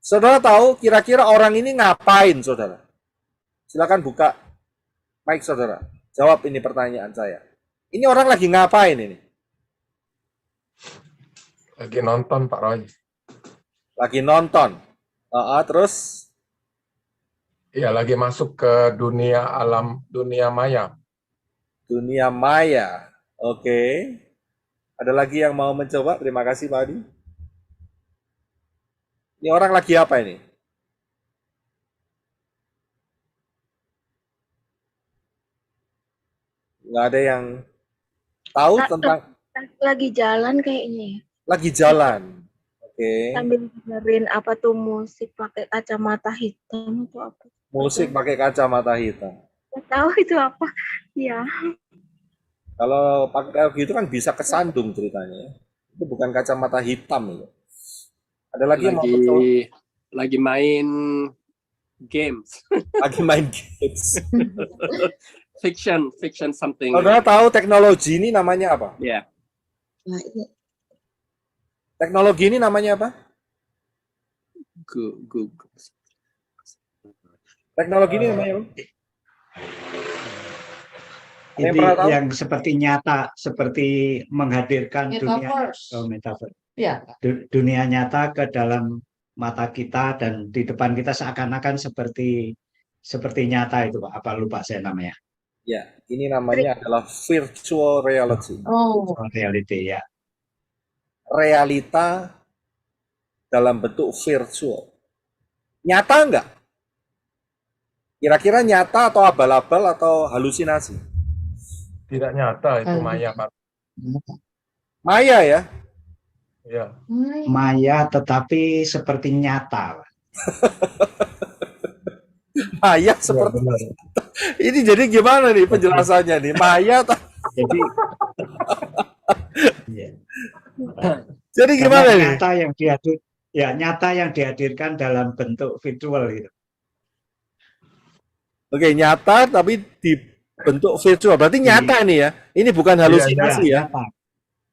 Saudara tahu kira-kira orang ini ngapain, saudara? Silakan buka mic, saudara. Jawab ini pertanyaan saya. Ini orang lagi ngapain ini? Lagi nonton Pak Roy. Lagi nonton. Terus? Iya, lagi masuk ke dunia alam, dunia maya. Dunia maya. Oke. Ada lagi yang mau mencoba? Terima kasih Pak Adi. Ini orang lagi apa ini? Nggak ada yang tahu tentang... Lagi jalan kayaknya ya. Lagi jalan. Oke. Sambil dengerin apa tuh musik pakai kacamata hitam atau apa. Musik pakai kacamata hitam. Nggak tahu itu apa. Ya. Kalau pakai gitu kan bisa kesandung ceritanya. Itu bukan kacamata hitam ya. Ada lagi yang mau mencoba? Lagi main games. Lagi main games. fiction something. Saudara tahu teknologi ini namanya apa? Yeah. Nah, ini Teknologi ini namanya apa? Google. Teknologi ini namanya apa? Yang Ini pernah tahu? yang seperti nyata, seperti menghadirkan dunia Metaverse. metaverse. Ya. Dunia nyata ke dalam mata kita dan di depan kita seakan-akan seperti nyata itu, Pak. Apa lupa saya namanya? Ya, ini namanya adalah virtual reality. Oh, Reality ya. Realita dalam bentuk virtual. Nyata enggak? Kira-kira nyata atau abal-abal atau halusinasi? Tidak nyata itu maya Pak. Maya ya? Ya. Maya tetapi seperti nyata, Pak. Maya seperti benar. ini, jadi gimana nih penjelasannya nih? Maya Jadi ya. jadi Karena gimana nih? nyata yang dihadirkan dalam bentuk virtual gitu. Oke, nyata tapi di bentuk virtual. Berarti nyata nih ya. Ini bukan halusinasi ya. Nyata.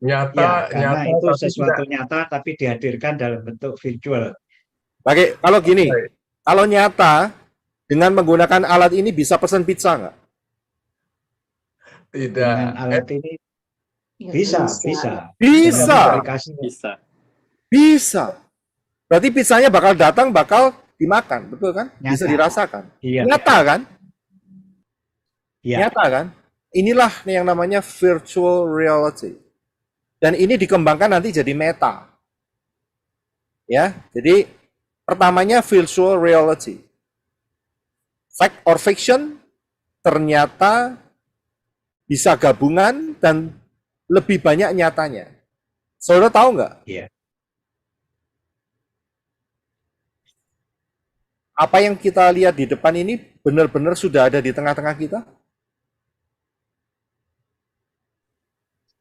Nyata, Ya, karena nyata itu tapi sesuatu tidak. nyata tapi dihadirkan dalam bentuk virtual. Oke, kalau gini, Baik. kalau nyata dengan menggunakan alat ini bisa pesan pizza nggak? Tidak. Dengan alat ini bisa. Bisa, Dengan aplikasi. bisa. Berarti pizzanya bakal datang, bakal dimakan, betul kan? Bisa Nyata. dirasakan. Iya. Nyata kan? Iya. Nyata kan? Inilah yang namanya virtual reality. Dan ini dikembangkan nanti jadi meta. Ya, jadi pertamanya virtual reality. Fact or fiction ternyata bisa gabungan dan lebih banyak nyatanya. Saudara tahu nggak? Iya. Apa yang kita lihat di depan ini benar-benar sudah ada di tengah-tengah kita?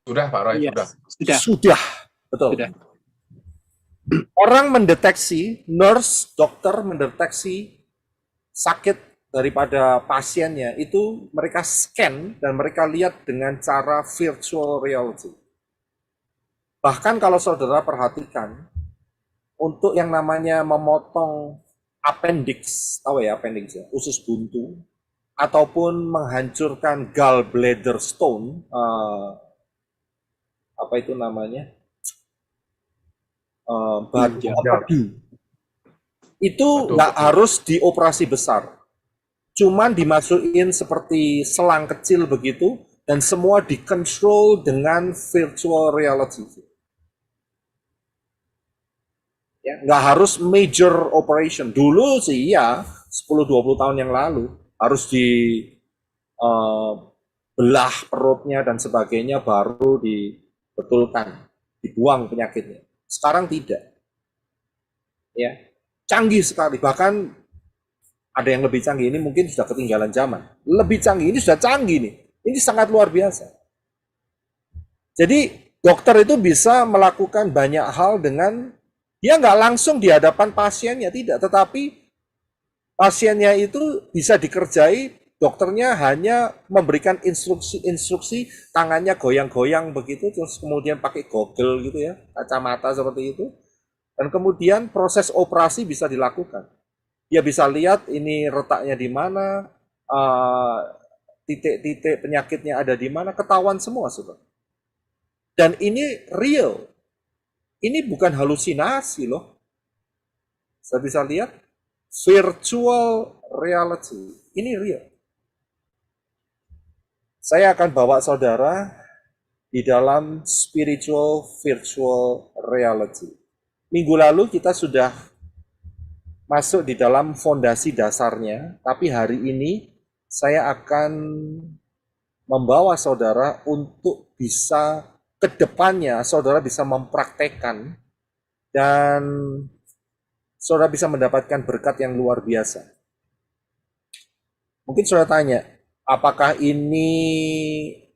Sudah Pak Roy, Yes, sudah. sudah. Sudah, betul. Sudah. Orang mendeteksi, nurse, dokter mendeteksi sakit daripada pasiennya, itu mereka scan dan mereka lihat dengan cara virtual reality. Bahkan kalau saudara perhatikan, untuk yang namanya memotong appendix, tahu ya appendix ya, usus buntu, ataupun menghancurkan gallbladder stone, apa itu namanya, batu empedu, itu nggak harus dioperasi besar, cuman dimasukin seperti selang kecil begitu, dan semua dikontrol dengan virtual reality. Ya, nggak harus major operation. Dulu sih ya, 10-20 tahun yang lalu, harus belah perutnya dan sebagainya, baru dibetulkan, dibuang penyakitnya. Sekarang tidak. Ya, canggih sekali. Bahkan ada yang lebih canggih, ini mungkin sudah ketinggalan zaman. Lebih canggih, ini sudah canggih nih. Ini sangat luar biasa. Jadi dokter itu bisa melakukan banyak hal dengan, dia nggak langsung di hadapan pasiennya, tidak. Tetapi pasiennya itu bisa dikerjai, dokternya hanya memberikan instruksi, tangannya goyang-goyang begitu, terus kemudian pakai goggle gitu ya, kacamata seperti itu. Dan kemudian proses operasi bisa dilakukan. Dia bisa lihat ini retaknya di mana, titik-titik penyakitnya ada di mana, ketahuan semua, saudara. Dan ini real. Ini bukan halusinasi loh. Saya bisa lihat virtual reality. Ini real. Saya akan bawa saudara di dalam spiritual virtual reality. Minggu lalu kita sudah masuk di dalam fondasi dasarnya, tapi hari ini saya akan membawa saudara untuk bisa ke depannya, saudara bisa mempraktekkan dan saudara bisa mendapatkan berkat yang luar biasa. Mungkin saudara tanya, apakah ini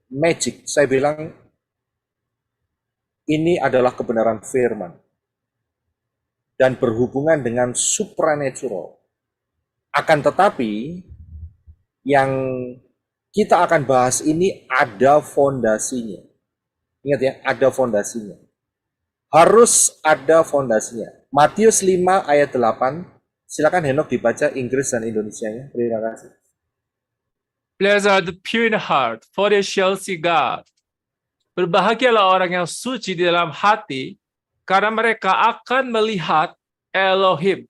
magic? Saya bilang, ini adalah kebenaran firman dan berhubungan dengan supernatural. Akan tetapi, yang kita akan bahas ini ada fondasinya. Ingat ya, ada fondasinya. Harus ada fondasinya. Matius 5 ayat 8. Silakan Henok dibaca Inggris dan Indonesianya. Terima kasih. Blessed are the pure in heart, for they shall see God. Berbahagialah orang yang suci di dalam hati, karena mereka akan melihat Elohim.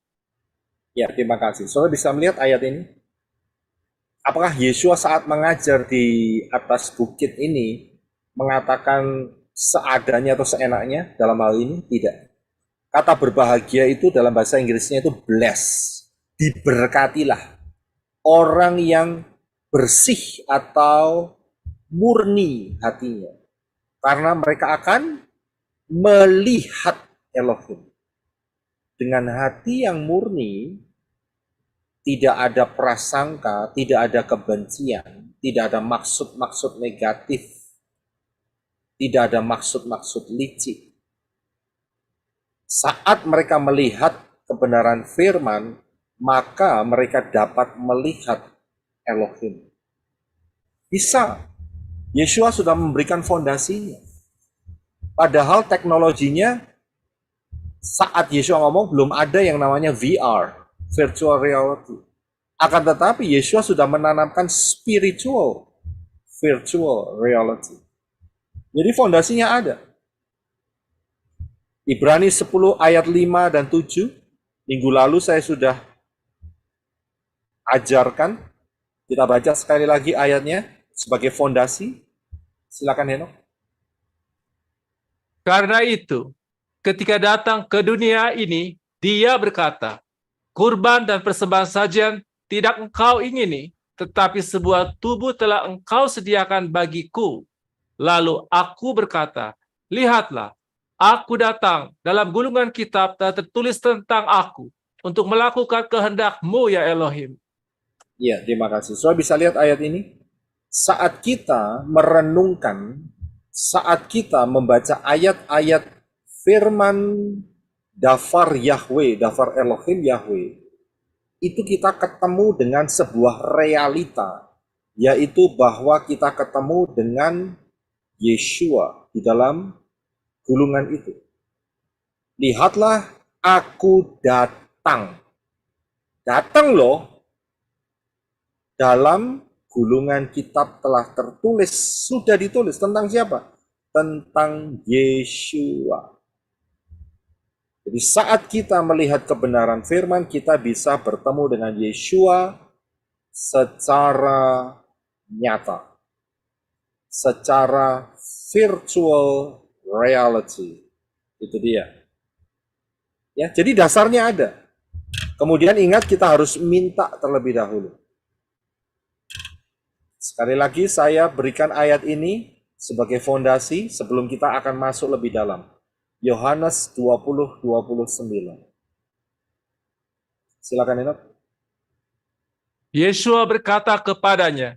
Ya, terima kasih. Saudara bisa melihat ayat ini? Apakah Yesua saat mengajar di atas bukit ini mengatakan seadanya atau seenaknya dalam hal ini? Tidak. Kata berbahagia itu dalam bahasa Inggrisnya itu bless. Diberkatilah orang yang bersih atau murni hatinya. Karena mereka akan melihat Elohim. Dengan hati yang murni, tidak ada prasangka, tidak ada kebencian, tidak ada maksud-maksud negatif, tidak ada maksud-maksud licik. Saat mereka melihat kebenaran firman, maka mereka dapat melihat Elohim. Bisa. Yesua sudah memberikan fondasinya. Padahal teknologinya, saat Yesua ngomong, belum ada yang namanya VR, virtual reality. Akan tetapi Yesua sudah menanamkan spiritual virtual reality. Jadi fondasinya ada. Ibrani 10 ayat 5 dan 7. Minggu lalu saya sudah ajarkan. Kita baca sekali lagi ayatnya sebagai fondasi. Silakan Henok. Karena itu, ketika datang ke dunia ini, dia berkata, kurban dan persembahan sajian tidak engkau ingini, tetapi sebuah tubuh telah engkau sediakan bagiku. Lalu aku berkata, lihatlah, aku datang, dalam gulungan kitab telah tertulis tentang aku, untuk melakukan kehendak-Mu ya Elohim. Ya, terima kasih. Saudara bisa lihat ayat ini? Saat kita merenungkan, saat kita membaca ayat-ayat firman Dafar Yahweh, Dafar Elohim Yahweh, itu kita ketemu dengan sebuah realita, yaitu bahwa kita ketemu dengan Yeshua di dalam gulungan itu. Lihatlah, aku datang. Datang loh. Dalam gulungan kitab telah tertulis, sudah ditulis tentang siapa? Tentang Yeshua. Jadi saat kita melihat kebenaran firman, kita bisa bertemu dengan Yeshua secara nyata. Secara virtual reality. Itu dia. Ya, jadi dasarnya ada. Kemudian ingat, kita harus minta terlebih dahulu. Sekali lagi saya berikan ayat ini sebagai fondasi sebelum kita akan masuk lebih dalam. Yohanes 20:29. Silakan Enoch. Yeshua berkata kepadanya,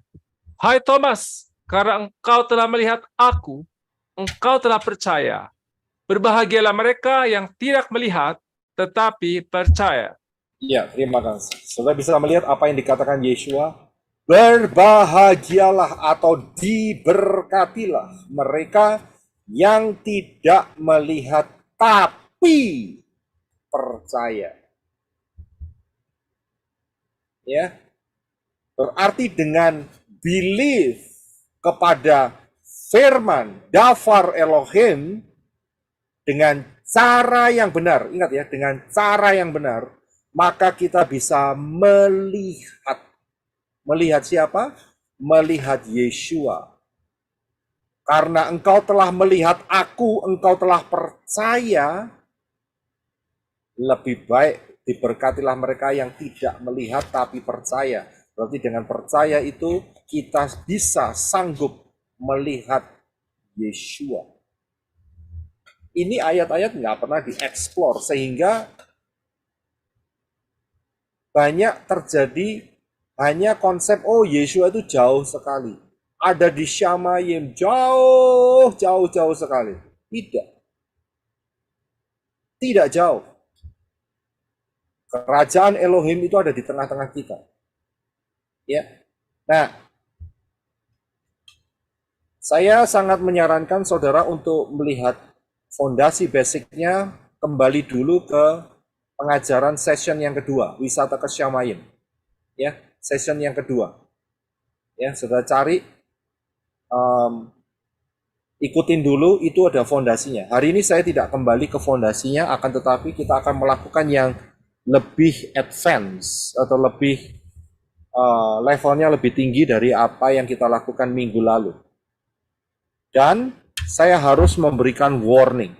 "Hai Thomas, karena engkau telah melihat aku, engkau telah percaya. Berbahagialah mereka yang tidak melihat, tetapi percaya." Ya, terima kasih. Saudara bisa melihat apa yang dikatakan Yeshua. Berbahagialah atau diberkatilah mereka yang tidak melihat tapi percaya. Ya. Berarti dengan belief kepada firman Dafar Elohim dengan cara yang benar, ingat ya, dengan cara yang benar, maka kita bisa melihat. Melihat siapa? Melihat Yeshua. Karena engkau telah melihat aku, engkau telah percaya, lebih baik diberkatilah mereka yang tidak melihat tapi percaya. Berarti dengan percaya itu kita bisa sanggup melihat Yeshua. Ini ayat-ayat nggak pernah dieksplor sehingga banyak terjadi hanya konsep, oh Yeshua itu jauh sekali. Ada di Shamayim, jauh sekali. Tidak. Tidak jauh. Kerajaan Elohim itu ada di tengah-tengah kita. Ya. Nah, saya sangat menyarankan saudara untuk melihat fondasi basicnya, kembali dulu ke pengajaran session yang kedua, wisata ke Shamayim. Ya, session yang kedua. Ya, saudara cari, ikutin dulu, itu ada fondasinya. Hari ini saya tidak kembali ke fondasinya, akan tetapi kita akan melakukan yang lebih advance atau lebih levelnya lebih tinggi dari apa yang kita lakukan minggu lalu. Dan saya harus memberikan warning.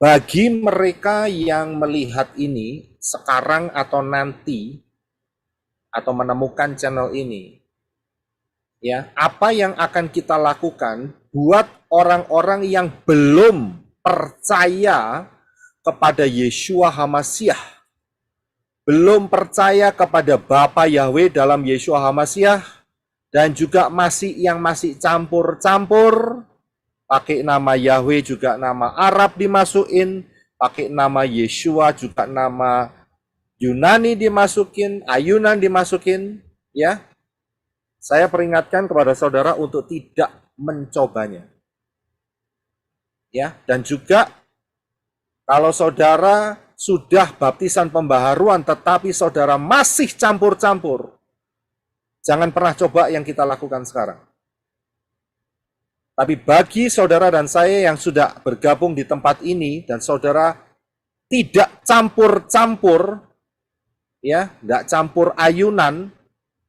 Bagi mereka yang melihat ini sekarang atau nanti, atau menemukan channel ini, ya, apa yang akan kita lakukan buat orang-orang yang belum percaya kepada Yeshua HaMashiach, belum percaya kepada Bapa Yahweh dalam Yeshua HaMashiach, dan juga masih campur-campur, pakai nama Yahweh juga nama Arab dimasukin, pakai nama Yeshua juga nama Yunani dimasukin, Ayunan dimasukin, ya. Saya peringatkan kepada saudara untuk tidak mencobanya. Ya, dan juga kalau saudara sudah baptisan pembaharuan tetapi saudara masih campur-campur, jangan pernah coba yang kita lakukan sekarang. Tapi bagi saudara dan saya yang sudah bergabung di tempat ini dan saudara tidak campur-campur, ya, tidak campur ayunan,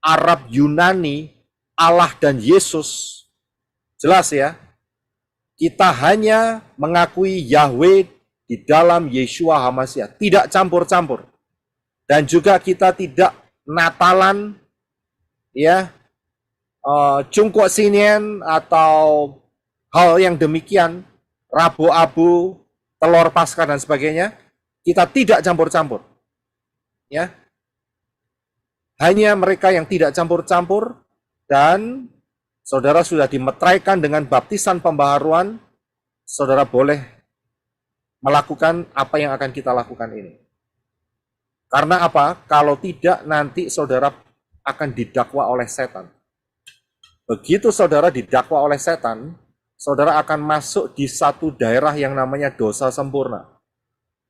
Arab, Yunani, Allah dan Yesus, jelas ya, kita hanya mengakui Yahweh di dalam Yeshua HaMashiach, tidak campur-campur. Dan juga kita tidak Natalan, ya, cungkuk sinien atau hal yang demikian, Rabu Abu, telur Paskah dan sebagainya. Kita tidak campur-campur. Ya. Hanya mereka yang tidak campur-campur dan saudara sudah dimeteraikan dengan baptisan pembaharuan, saudara boleh melakukan apa yang akan kita lakukan ini. Karena apa? Kalau tidak, nanti saudara akan didakwa oleh setan. Begitu saudara didakwa oleh setan, saudara akan masuk di satu daerah yang namanya dosa sempurna.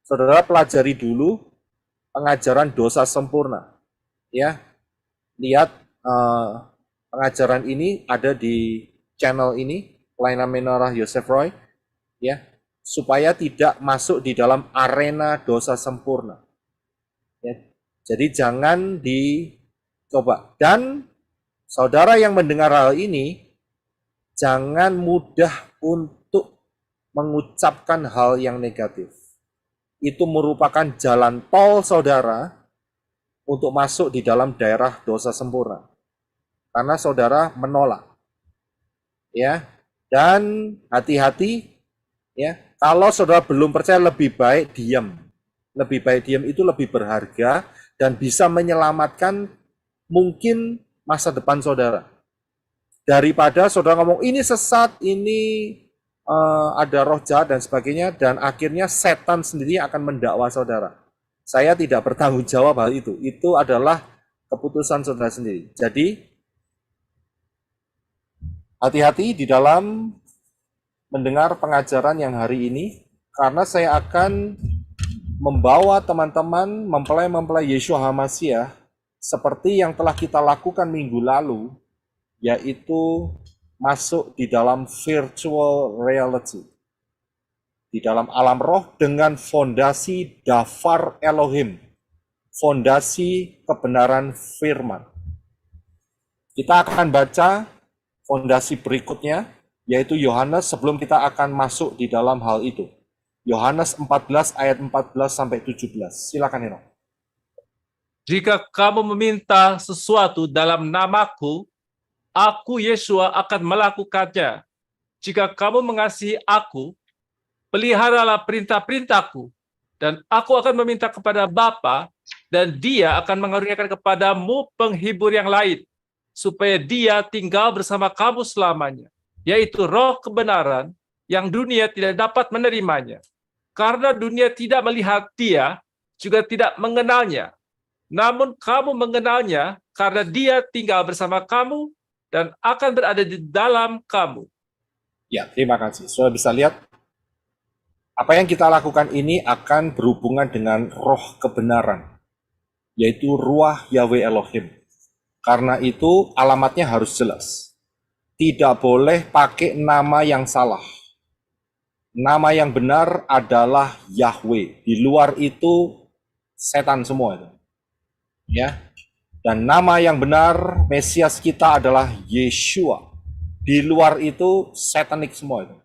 Saudara pelajari dulu pengajaran dosa sempurna. Ya, lihat pengajaran ini ada di channel ini, Pelayanan Menorah Yosef Roy, ya, supaya tidak masuk di dalam arena dosa sempurna. Ya, jadi jangan dicoba. Dan saudara yang mendengar hal ini, jangan mudah untuk mengucapkan hal yang negatif. Itu merupakan jalan tol saudara untuk masuk di dalam daerah dosa sempurna. Karena saudara menolak. Ya. Dan hati-hati ya, kalau saudara belum percaya lebih baik diam. Lebih baik diam itu lebih berharga dan bisa menyelamatkan mungkin masa depan saudara. Daripada saudara ngomong ini sesat, ini ada roh jahat dan sebagainya, dan akhirnya setan sendiri akan mendakwa saudara. Saya tidak bertanggung jawab hal itu. Itu adalah keputusan saudara sendiri. Jadi, hati-hati di dalam mendengar pengajaran yang hari ini, karena saya akan membawa teman-teman mempelai-mempelai Yeshua HaMashiach seperti yang telah kita lakukan minggu lalu, yaitu masuk di dalam virtual reality. Di dalam alam roh dengan fondasi Dafar Elohim, fondasi kebenaran firman. Kita akan baca fondasi berikutnya, yaitu Yohanes, sebelum kita akan masuk di dalam hal itu. Yohanes 14 ayat 14 sampai 17. Silakan Eno. Jika kamu meminta sesuatu dalam namaku, aku Yeshua akan melakukannya. Jika kamu mengasihi aku, peliharalah perintah-perintahku, dan aku akan meminta kepada Bapa, dan Dia akan mengaruniakan kepadamu penghibur yang lain, supaya Dia tinggal bersama kamu selamanya, yaitu Roh kebenaran yang dunia tidak dapat menerimanya. Karena dunia tidak melihat Dia, juga tidak mengenalnya. Namun kamu mengenalnya karena Dia tinggal bersama kamu dan akan berada di dalam kamu. Ya, terima kasih. Sudah bisa lihat, apa yang kita lakukan ini akan berhubungan dengan roh kebenaran, yaitu Ruach Yahweh Elohim. Karena itu alamatnya harus jelas. Tidak boleh pakai nama yang salah. Nama yang benar adalah Yahweh. Di luar itu setan semua itu. Ya. Dan nama yang benar Mesias kita adalah Yeshua. Di luar itu satanik semua itu.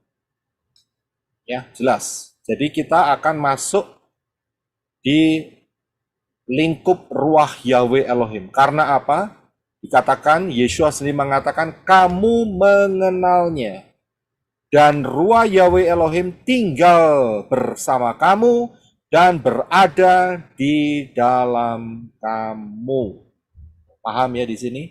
Ya, jelas. Jadi kita akan masuk di lingkup Ruach Yahweh Elohim. Karena apa? Dikatakan, Yeshua sendiri mengatakan, kamu mengenalnya. Dan Ruach Yahweh Elohim tinggal bersama kamu dan berada di dalam kamu. Paham ya di sini?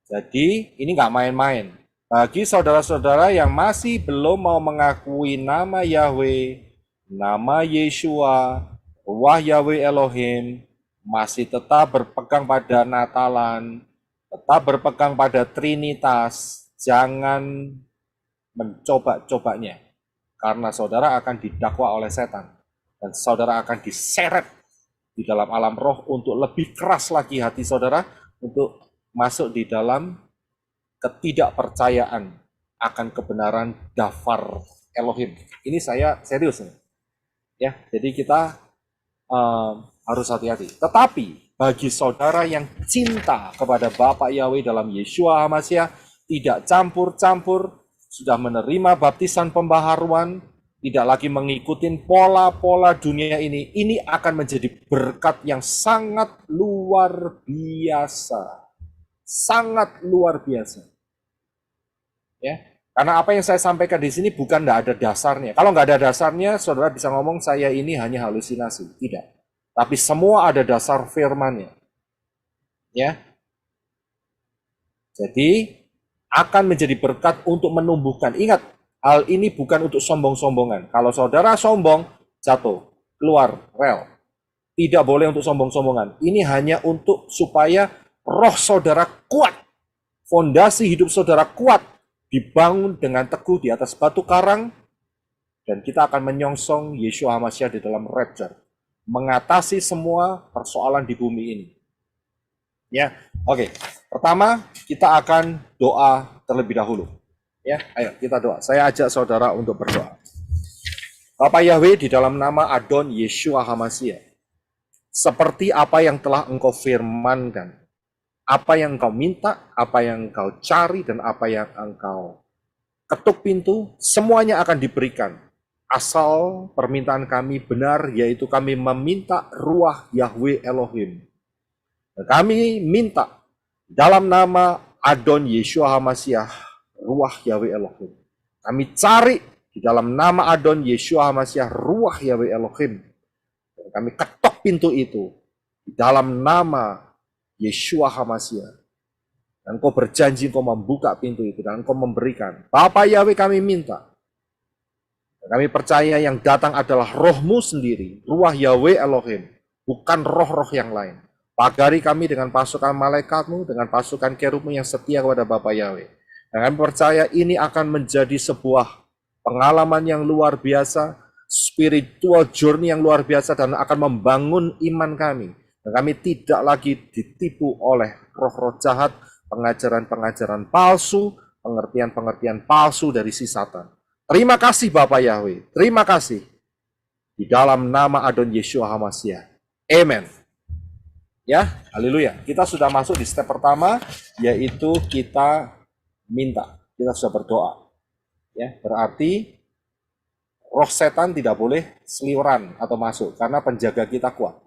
Jadi ini nggak main-main. Bagi saudara-saudara yang masih belum mau mengakui nama Yahweh, nama Yeshua, Ruach Yahweh Elohim, masih tetap berpegang pada Natalan, tetap berpegang pada Trinitas, jangan mencoba-cobanya. Karena saudara akan didakwa oleh setan. Dan saudara akan diseret di dalam alam roh untuk lebih keras lagi hati saudara untuk masuk di dalam ketidakpercayaan akan kebenaran Dafar Elohim. Ini saya serius nih. Ya, jadi kita harus hati-hati. Tetapi bagi saudara yang cinta kepada Bapa Yahweh dalam Yeshua HaMashiach, tidak campur-campur, sudah menerima baptisan pembaharuan, tidak lagi mengikuti pola-pola dunia ini akan menjadi berkat yang sangat luar biasa. Sangat luar biasa. Ya, Karena apa yang saya sampaikan di sini bukan nggak ada dasarnya. Kalau nggak ada dasarnya, saudara bisa ngomong saya ini hanya halusinasi. Tidak. Tapi semua ada dasar firman-Nya. Ya. Jadi akan menjadi berkat untuk menumbuhkan. Ingat, hal ini bukan untuk sombong-sombongan. Kalau saudara sombong, jatuh, keluar rel. Tidak boleh untuk sombong-sombongan. Ini hanya untuk supaya roh saudara kuat. Fondasi hidup saudara kuat. Dibangun dengan teguh di atas batu karang. Dan kita akan menyongsong Yeshua HaMashiach di dalam rapture. Mengatasi semua persoalan di bumi ini. Ya, oke. Pertama, kita akan doa terlebih dahulu. Ya, ayo kita doa. Saya ajak saudara untuk berdoa. Bapa Yahweh, di dalam nama Adon Yeshua HaMashiach, seperti apa yang telah Engkau firmankan, apa yang Engkau minta, apa yang Engkau cari, dan apa yang Engkau ketuk pintu, semuanya akan diberikan. Asal permintaan kami benar, yaitu kami meminta ruah Yahweh Elohim. Dan kami minta dalam nama Adon Yeshua HaMashiach, ruah Yahweh Elohim. Kami cari di dalam nama Adon Yeshua HaMashiach, ruah Yahweh Elohim. Dan kami ketok pintu itu di dalam nama Yeshua HaMashiach. Dan Engkau berjanji Engkau membuka pintu itu dan Engkau memberikan. Bapa Yahweh, kami minta. Dan kami percaya yang datang adalah roh-Mu sendiri, ruah Yahweh Elohim, bukan roh-roh yang lain. Pagari kami dengan pasukan malaikat-Mu, dengan pasukan kerub-Mu yang setia kepada Bapa Yahweh. Dan kami percaya ini akan menjadi sebuah pengalaman yang luar biasa, spiritual journey yang luar biasa, dan akan membangun iman kami. Dan kami tidak lagi ditipu oleh roh-roh jahat, pengajaran-pengajaran palsu, pengertian-pengertian palsu dari si Satan. Terima kasih Bapa Yahweh, terima kasih. Di dalam nama Adon Yeshua HaMashiach. Amen. Ya, haleluya. Kita sudah masuk di step pertama, yaitu kita minta. Kita sudah berdoa. Ya, berarti roh setan tidak boleh seliweran atau masuk, karena penjaga kita kuat.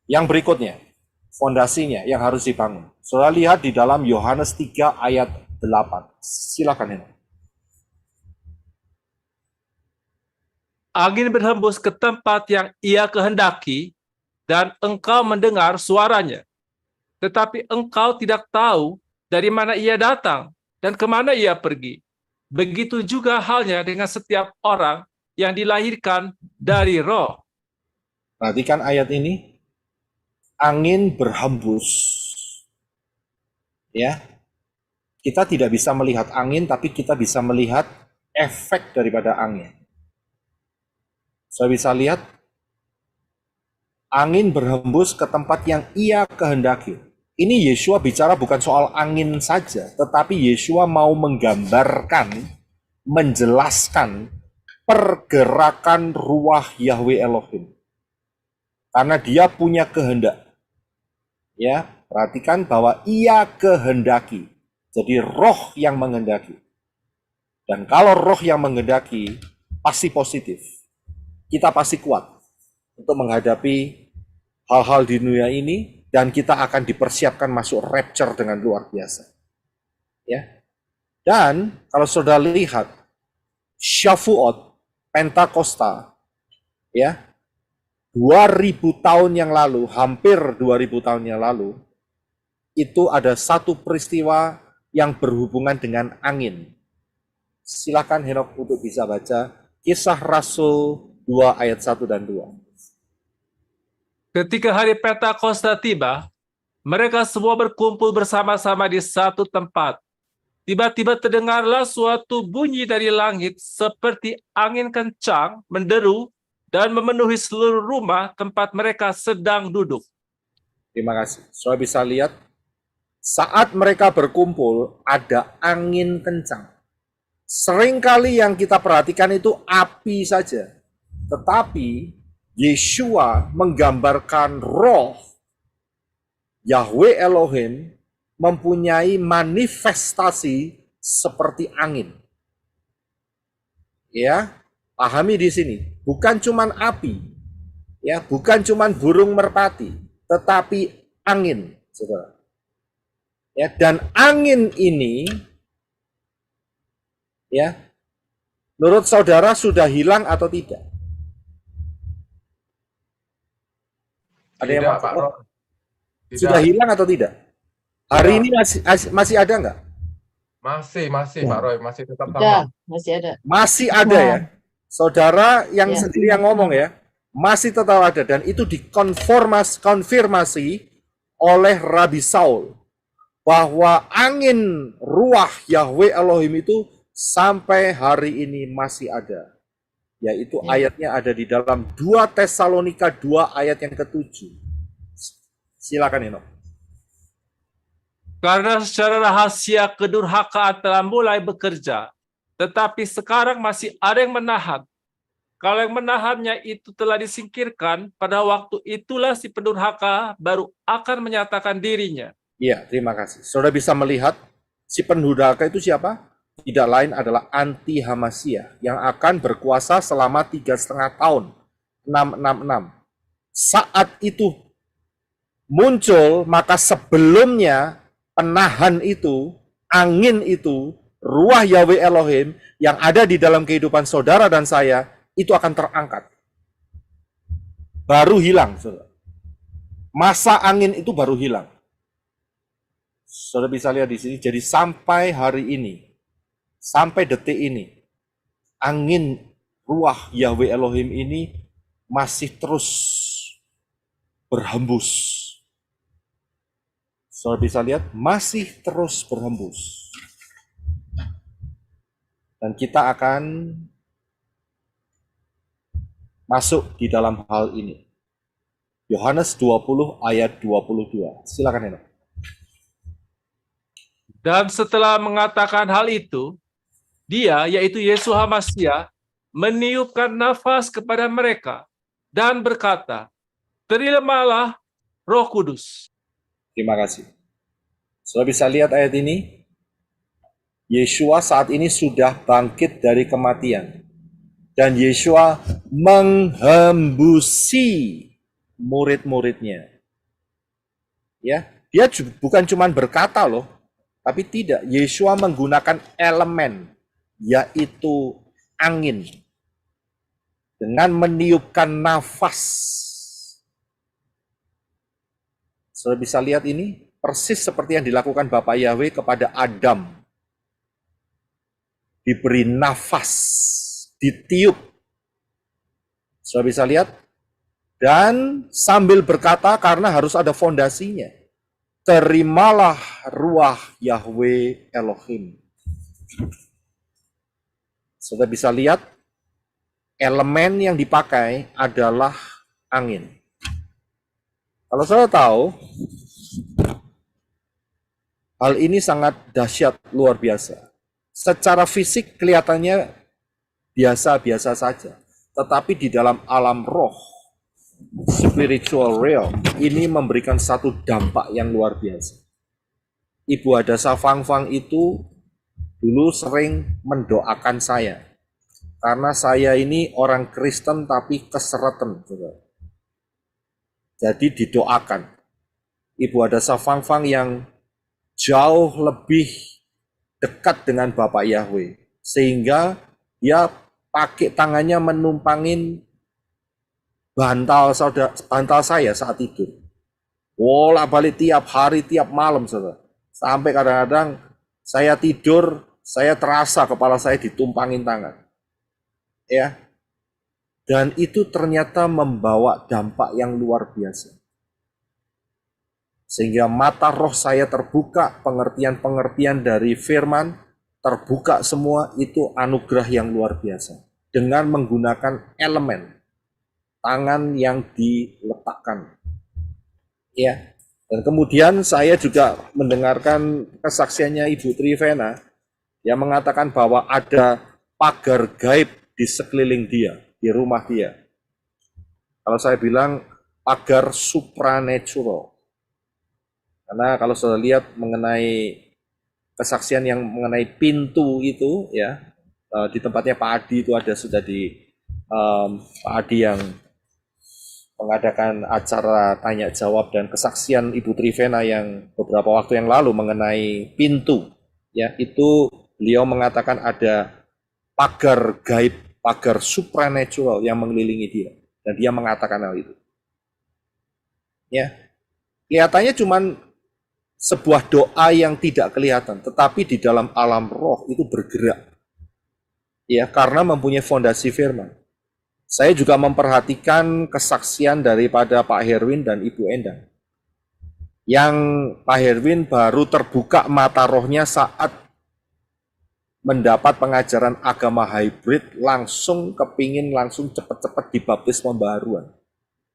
Yang berikutnya, fondasinya yang harus dibangun. Saudara lihat di dalam Yohanes 3 ayat 8. Silakan ini. Angin berhembus ke tempat yang ia kehendaki, dan engkau mendengar suaranya. Tetapi engkau tidak tahu dari mana ia datang dan kemana ia pergi. Begitu juga halnya dengan setiap orang yang dilahirkan dari roh. Perhatikan ayat ini. Angin berhembus. Ya. Kita tidak bisa melihat angin, tapi kita bisa melihat efek daripada angin. Saya bisa lihat angin berhembus ke tempat yang ia kehendaki. Ini Yeshua bicara bukan soal angin saja, tetapi Yeshua mau menggambarkan, menjelaskan pergerakan ruah Yahweh Elohim. Karena dia punya kehendak. Ya, perhatikan bahwa ia kehendaki. Jadi roh yang menghendaki. Dan kalau roh yang menghendaki, pasti positif. Kita pasti kuat untuk menghadapi hal-hal di dunia ini, dan kita akan dipersiapkan masuk rapture dengan luar biasa. Ya. Dan kalau saudara lihat Shavuot, Pentakosta, ya, 2000 tahun yang lalu, hampir 2000 tahun yang lalu, itu ada satu peristiwa yang berhubungan dengan angin. Silakan Henok untuk bisa baca Kisah Rasul 2 ayat 1 dan 2. Ketika hari Pentakosta tiba, mereka semua berkumpul bersama-sama di satu tempat. Tiba-tiba terdengarlah suatu bunyi dari langit seperti angin kencang menderu dan memenuhi seluruh rumah tempat mereka sedang duduk. Terima kasih. Saudara bisa lihat, saat mereka berkumpul ada angin kencang. Seringkali yang kita perhatikan itu api saja. Tetapi Yeshua menggambarkan roh Yahweh Elohim mempunyai manifestasi seperti angin. Ya, pahami di sini, bukan cuman api, ya, bukan cuman burung merpati, tetapi angin, saudara. Ya, dan angin ini Ya. Menurut saudara sudah hilang atau tidak? Ada yang Tidak, mau Pak jawab? Roy. Tidak. Sudah hilang atau tidak? Hari Tidak. ini masih ada nggak? Masih, Ya. Pak Roy, masih tetap Ada, sama. masih ada. Masih ada ya. Saudara yang Ya. sendiri yang ngomong ya, masih tetap ada dan itu dikonfirmasi oleh Rabi Saul bahwa angin ruah Yahweh Elohim itu sampai hari ini masih ada. Yaitu Ya. ayatnya ada di dalam 2 Tesalonika 2 ayat yang ke-7. Silakan Eno. Karena secara rahasia kedurhakaan telah mulai bekerja, tetapi sekarang masih ada yang menahan. Kalau yang menahannya itu telah disingkirkan, pada waktu itulah si pendurhaka baru akan menyatakan dirinya. Iya, terima kasih. Saudara bisa melihat si pendurhaka itu siapa? Tidak lain adalah anti Hamasiyah yang akan berkuasa selama 3,5 tahun. 666. Saat itu muncul, maka sebelumnya penahan itu, angin itu, ruah Yahweh Elohim yang ada di dalam kehidupan saudara dan saya, itu akan terangkat. Baru hilang, saudara. Masa angin itu baru hilang. Saudara bisa lihat di sini, jadi sampai hari ini, sampai detik ini, angin ruah Yahweh Elohim ini masih terus berhembus. Saudara bisa lihat, masih terus berhembus. Dan kita akan masuk di dalam hal ini. Yohanes 20 ayat 22. Silakan Eno. Dan setelah mengatakan hal itu, dia, yaitu Yesus Hamasia, meniupkan nafas kepada mereka dan berkata, terimalah Roh Kudus. Terima kasih. Saudara bisa lihat ayat ini. Yeshua saat ini sudah bangkit dari kematian. Dan Yeshua menghembusi murid-muridnya. Ya, dia bukan cuma berkata loh, tapi tidak. Yeshua menggunakan elemen, yaitu angin, dengan meniupkan nafas. Saudara bisa lihat ini persis seperti yang dilakukan Bapak Yahweh kepada Adam. Diberi nafas, ditiup. Saudara bisa lihat. Dan sambil berkata karena harus ada fondasinya. Terimalah ruah Yahweh Elohim. Saudara bisa lihat elemen yang dipakai adalah angin. Kalau saudara tahu, hal ini sangat dahsyat, luar biasa. Secara fisik kelihatannya biasa-biasa saja. Tetapi di dalam alam roh, spiritual realm, ini memberikan satu dampak yang luar biasa. Ibu Hadasa Fang itu dulu sering mendoakan saya. Karena saya ini orang Kristen tapi keseretan. Jadi didoakan. Ibu Hadasa Fang yang jauh lebih dekat dengan Bapak Yahweh. Sehingga dia pakai tangannya menumpangin bantal saya saat tidur. Bolak-balik tiap hari, tiap malam, saudara. Sampai kadang-kadang saya tidur, saya terasa kepala saya ditumpangin tangan. Ya. Dan itu ternyata membawa dampak yang luar biasa. Sehingga mata roh saya terbuka, pengertian-pengertian dari firman terbuka semua, itu anugerah yang luar biasa. Dengan menggunakan elemen tangan yang diletakkan. Ya. Dan kemudian saya juga mendengarkan kesaksiannya Ibu Trivena yang mengatakan bahwa ada pagar gaib di sekeliling dia, di rumah dia. Kalau saya bilang pagar supranatural. Karena kalau sudah lihat mengenai kesaksian yang mengenai pintu itu, ya, di tempatnya Pak Adi itu ada sudah di Pak Adi yang mengadakan acara tanya jawab dan kesaksian Ibu Trivena yang beberapa waktu yang lalu mengenai pintu, ya, itu beliau mengatakan ada pagar gaib, pagar supernatural yang mengelilingi dia. Dan dia mengatakan hal itu. Ya, kelihatannya cuman sebuah doa yang tidak kelihatan, tetapi di dalam alam roh itu bergerak. Ya, karena mempunyai fondasi firman. Saya juga memperhatikan kesaksian daripada Pak Herwin dan Ibu Endang. Yang Pak Herwin baru terbuka mata rohnya saat mendapat pengajaran agama hybrid, langsung kepingin langsung cepat-cepat dibaptis pembaharuan.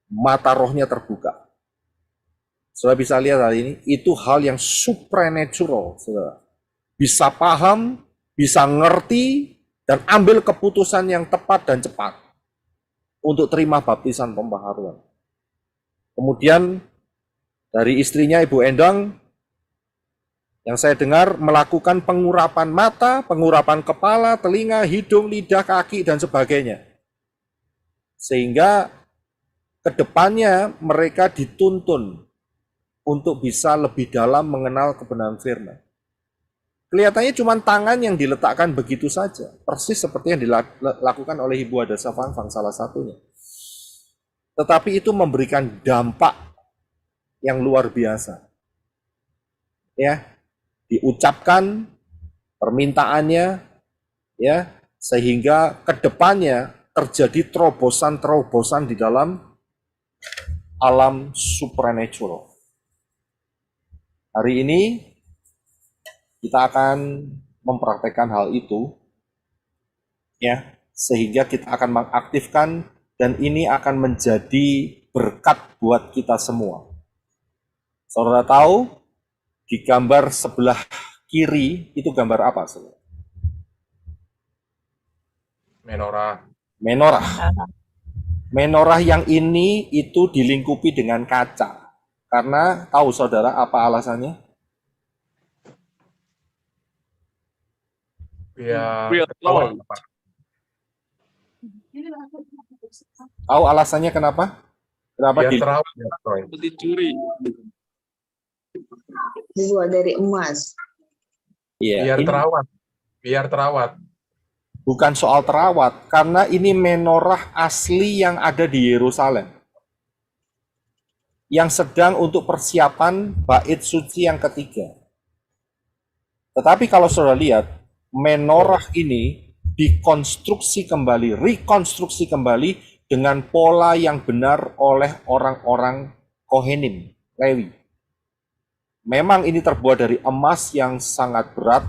Mata rohnya terbuka. Saudara bisa lihat hari ini, itu hal yang supernatural, saudara. Bisa paham, bisa ngerti, dan ambil keputusan yang tepat dan cepat untuk terima baptisan pembaharuan. Kemudian dari istrinya Ibu Endang, yang saya dengar melakukan pengurapan mata, pengurapan kepala, telinga, hidung, lidah, kaki, dan sebagainya. Sehingga kedepannya mereka dituntun untuk bisa lebih dalam mengenal kebenaran firman. Kelihatannya cuma tangan yang diletakkan begitu saja, persis seperti yang dilakukan oleh Ibu Hadasa Fang salah satunya. Tetapi itu memberikan dampak yang luar biasa. Ya, diucapkan permintaannya, ya, sehingga kedepannya terjadi terobosan-terobosan di dalam alam supernatural. Hari ini kita akan mempraktekkan hal itu, ya, sehingga kita akan mengaktifkan dan ini akan menjadi berkat buat kita semua. Saudara tahu di gambar sebelah kiri itu gambar apa, saudara? Menorah. Menorah. Menorah yang ini itu dilingkupi dengan kaca. Karena tahu saudara apa alasannya? Biar Biar ketahuan, tahu. Pak. Tahu alasannya kenapa? Kenapa Biar di terawat ya, Troy. Seperti curi. Dibuat dari emas. Iya, Biar ini terawat. Biar terawat. bukan soal terawat, karena ini menorah asli yang ada di Yerusalem. Yang sedang untuk persiapan bait suci yang ketiga. Tetapi kalau saudara lihat, menorah ini dikonstruksi kembali, rekonstruksi kembali dengan pola yang benar oleh orang-orang Kohenim, Lewi. Memang ini terbuat dari emas yang sangat berat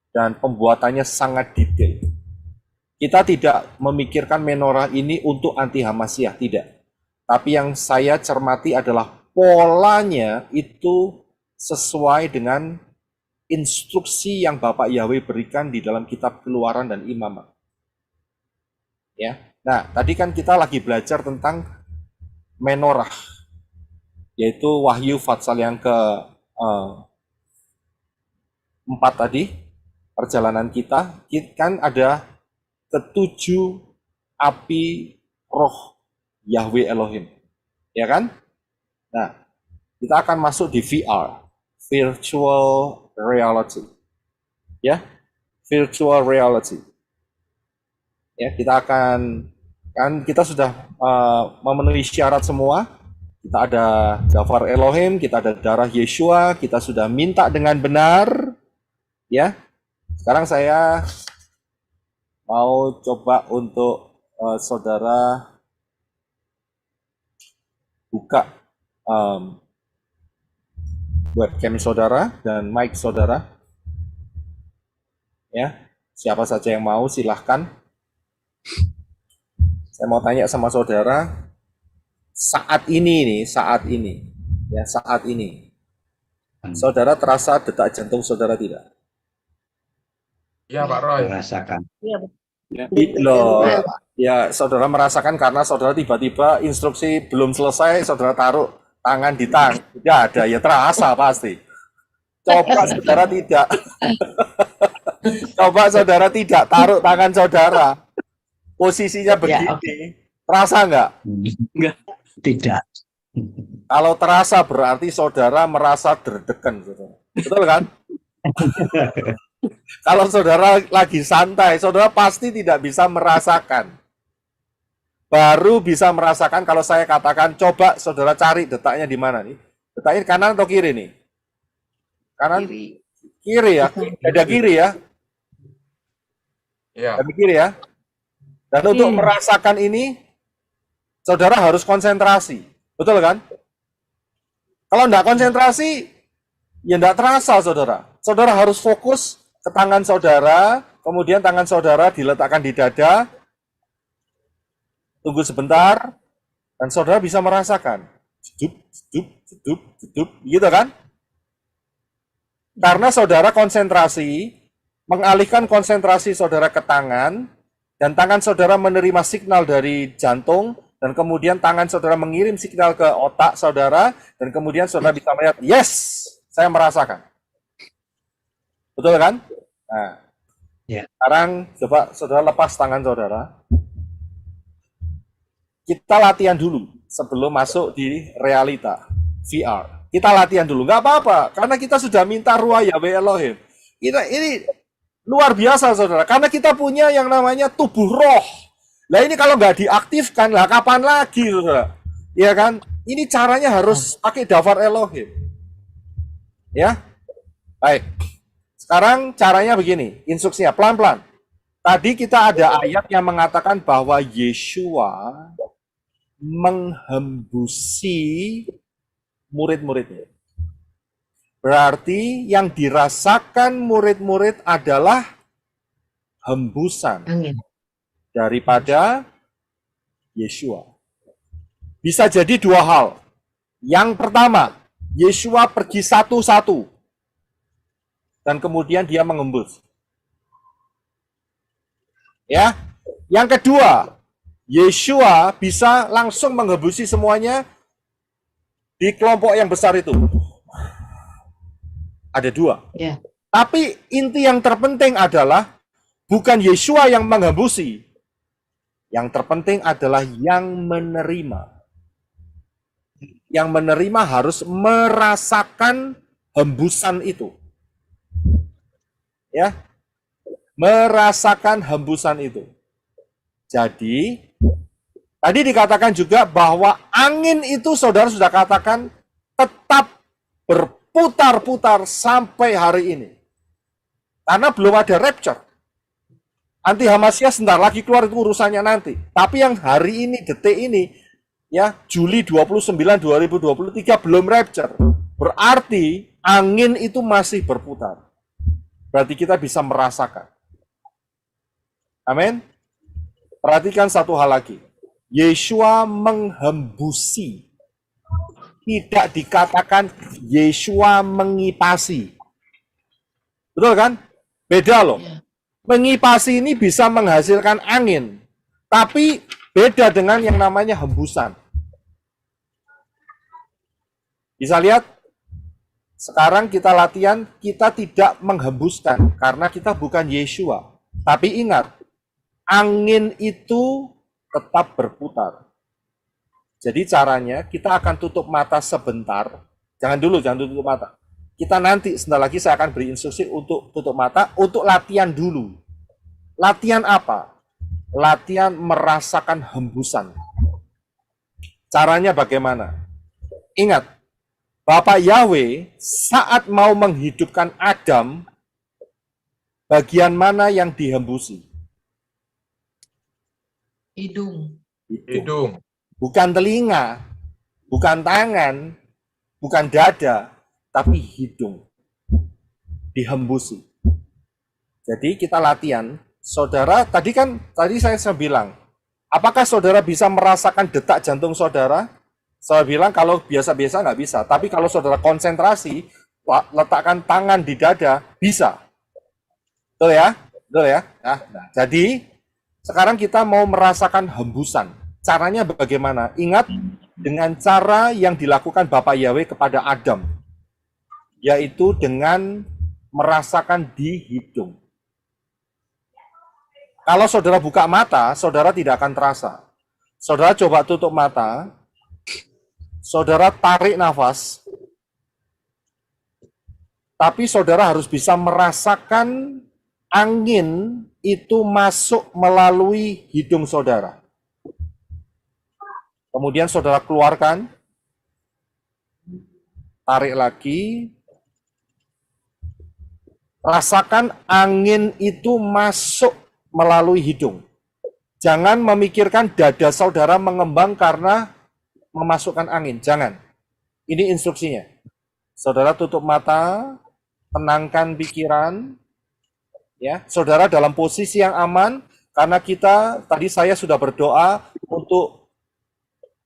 dan pembuatannya sangat detail. Kita tidak memikirkan menorah ini untuk anti Hamasyah, tidak. Tapi yang saya cermati adalah polanya itu sesuai dengan instruksi yang Bapak Yahweh berikan di dalam kitab Keluaran dan Imamat. Ya. Nah, tadi kan kita lagi belajar tentang menorah, yaitu Wahyu Fatsal yang ke-4 tadi, perjalanan kita kan ada ketujuh api roh Yahweh Elohim, ya kan? Nah, kita akan masuk di VR, virtual reality, ya, virtual reality. Ya, kita akan kita sudah memenuhi syarat semua. Kita ada Dafar Elohim, kita ada darah Yeshua, kita sudah minta dengan benar, ya. Sekarang saya mau coba untuk saudara buka webcam saudara dan mic saudara. Ya, siapa saja yang mau silahkan. Saya mau tanya sama saudara, saat ini, saudara terasa detak jantung saudara tidak? Iya, Pak Roy. Merasakan. Loh, ya saudara merasakan karena saudara tiba-tiba instruksi belum selesai, saudara taruh tangan di tangan, tidak ada, ya terasa pasti. Coba saudara tidak, coba saudara tidak taruh tangan saudara, posisinya begini, terasa nggak? Enggak. Tidak. Kalau terasa berarti saudara merasa deg-degan, saudara. Betul kan? Kalau saudara lagi santai, saudara pasti tidak bisa merasakan. Baru bisa merasakan kalau saya katakan, coba saudara cari detaknya di mana nih. Detaknya kanan atau kiri nih? Kanan, kiri ya, dada kiri ya, Ya, dada kiri ya. Dan untuk merasakan ini, saudara harus konsentrasi. Betul kan? Kalau enggak konsentrasi, ya enggak terasa saudara. Saudara harus fokus ke tangan saudara, kemudian tangan saudara diletakkan di dada, tunggu sebentar, dan saudara bisa merasakan. Jedup, jedup, jedup, jedup, gitu kan? Karena saudara konsentrasi, mengalihkan konsentrasi saudara ke tangan, dan tangan saudara menerima signal dari jantung, dan kemudian tangan saudara mengirim signal ke otak saudara, dan kemudian saudara bisa melihat, yes, saya merasakan. Betul kan? Nah, sekarang coba saudara lepas tangan saudara. Kita latihan dulu sebelum masuk di realita VR. Kita latihan dulu, nggak apa-apa, karena kita sudah minta Ruah Yahweh Elohim. Ini luar biasa saudara, karena kita punya yang namanya tubuh roh. Nah ini kalau nggak diaktifkan, lah kapan lagi saudara? Ya kan? Ini caranya harus pakai dafar Elohim. Ya, baik. Sekarang caranya begini, instruksinya pelan-pelan. Tadi kita ada ayat yang mengatakan bahwa Yeshua menghembusi murid-muridnya. Berarti yang dirasakan murid-murid adalah hembusan Angin. daripada Yeshua. Bisa jadi dua hal. Yang pertama, Yeshua pergi satu-satu dan kemudian dia mengembus. Ya. Yang kedua, Yeshua bisa langsung mengembusi semuanya di kelompok yang besar itu. Ada dua. Ya. Tapi inti yang terpenting adalah bukan Yeshua yang mengembusi. Yang terpenting adalah yang menerima. Yang menerima harus merasakan hembusan itu. Ya. Merasakan hembusan itu. Jadi, tadi dikatakan juga bahwa angin itu saudara sudah katakan tetap berputar-putar sampai hari ini. Karena belum ada rapture. Anti Hamasya sebentar lagi keluar, itu urusannya nanti. Tapi yang hari ini, detik ini, ya Juli 29, 2023 belum rapture. Berarti angin itu masih berputar. Berarti kita bisa merasakan. Amin. Perhatikan satu hal lagi. Yeshua menghembusi. Tidak dikatakan Yeshua mengipasi. Betul kan? Beda loh. Mengipasi ini bisa menghasilkan angin. Tapi beda dengan yang namanya hembusan. Bisa lihat? Sekarang kita latihan, kita tidak menghembuskan. Karena kita bukan Yeshua. Tapi ingat, angin itu tetap berputar. Jadi caranya kita akan tutup mata sebentar. Jangan tutup mata. Kita nanti sebentar lagi saya akan beri instruksi untuk tutup mata, untuk latihan dulu. Latihan apa? Latihan merasakan hembusan. Caranya bagaimana? Ingat, Bapak Yahweh saat mau menghidupkan Adam, bagian mana yang dihembusi? Hidung. hidung. Bukan telinga, bukan tangan, bukan dada, tapi hidung. Dihembusi. Jadi kita latihan. Saudara, tadi saya bilang, apakah saudara bisa merasakan detak jantung saudara? Saya bilang kalau biasa-biasa nggak bisa. Tapi kalau saudara konsentrasi, letakkan tangan di dada, bisa. Betul ya? Betul ya? Nah, jadi sekarang kita mau merasakan hembusan. Caranya bagaimana? Ingat, dengan cara yang dilakukan Bapak Yahweh kepada Adam, yaitu dengan merasakan di hidung. Kalau saudara buka mata, saudara tidak akan terasa. Saudara coba tutup mata, saudara tarik nafas, Tapi saudara harus bisa merasakan angin itu masuk melalui hidung saudara. Kemudian saudara keluarkan, tarik lagi, rasakan angin itu masuk melalui hidung. Jangan memikirkan dada saudara mengembang karena memasukkan angin, jangan. Ini instruksinya. Saudara tutup mata, tenangkan pikiran, ya. Saudara dalam posisi yang aman, karena tadi saya sudah berdoa untuk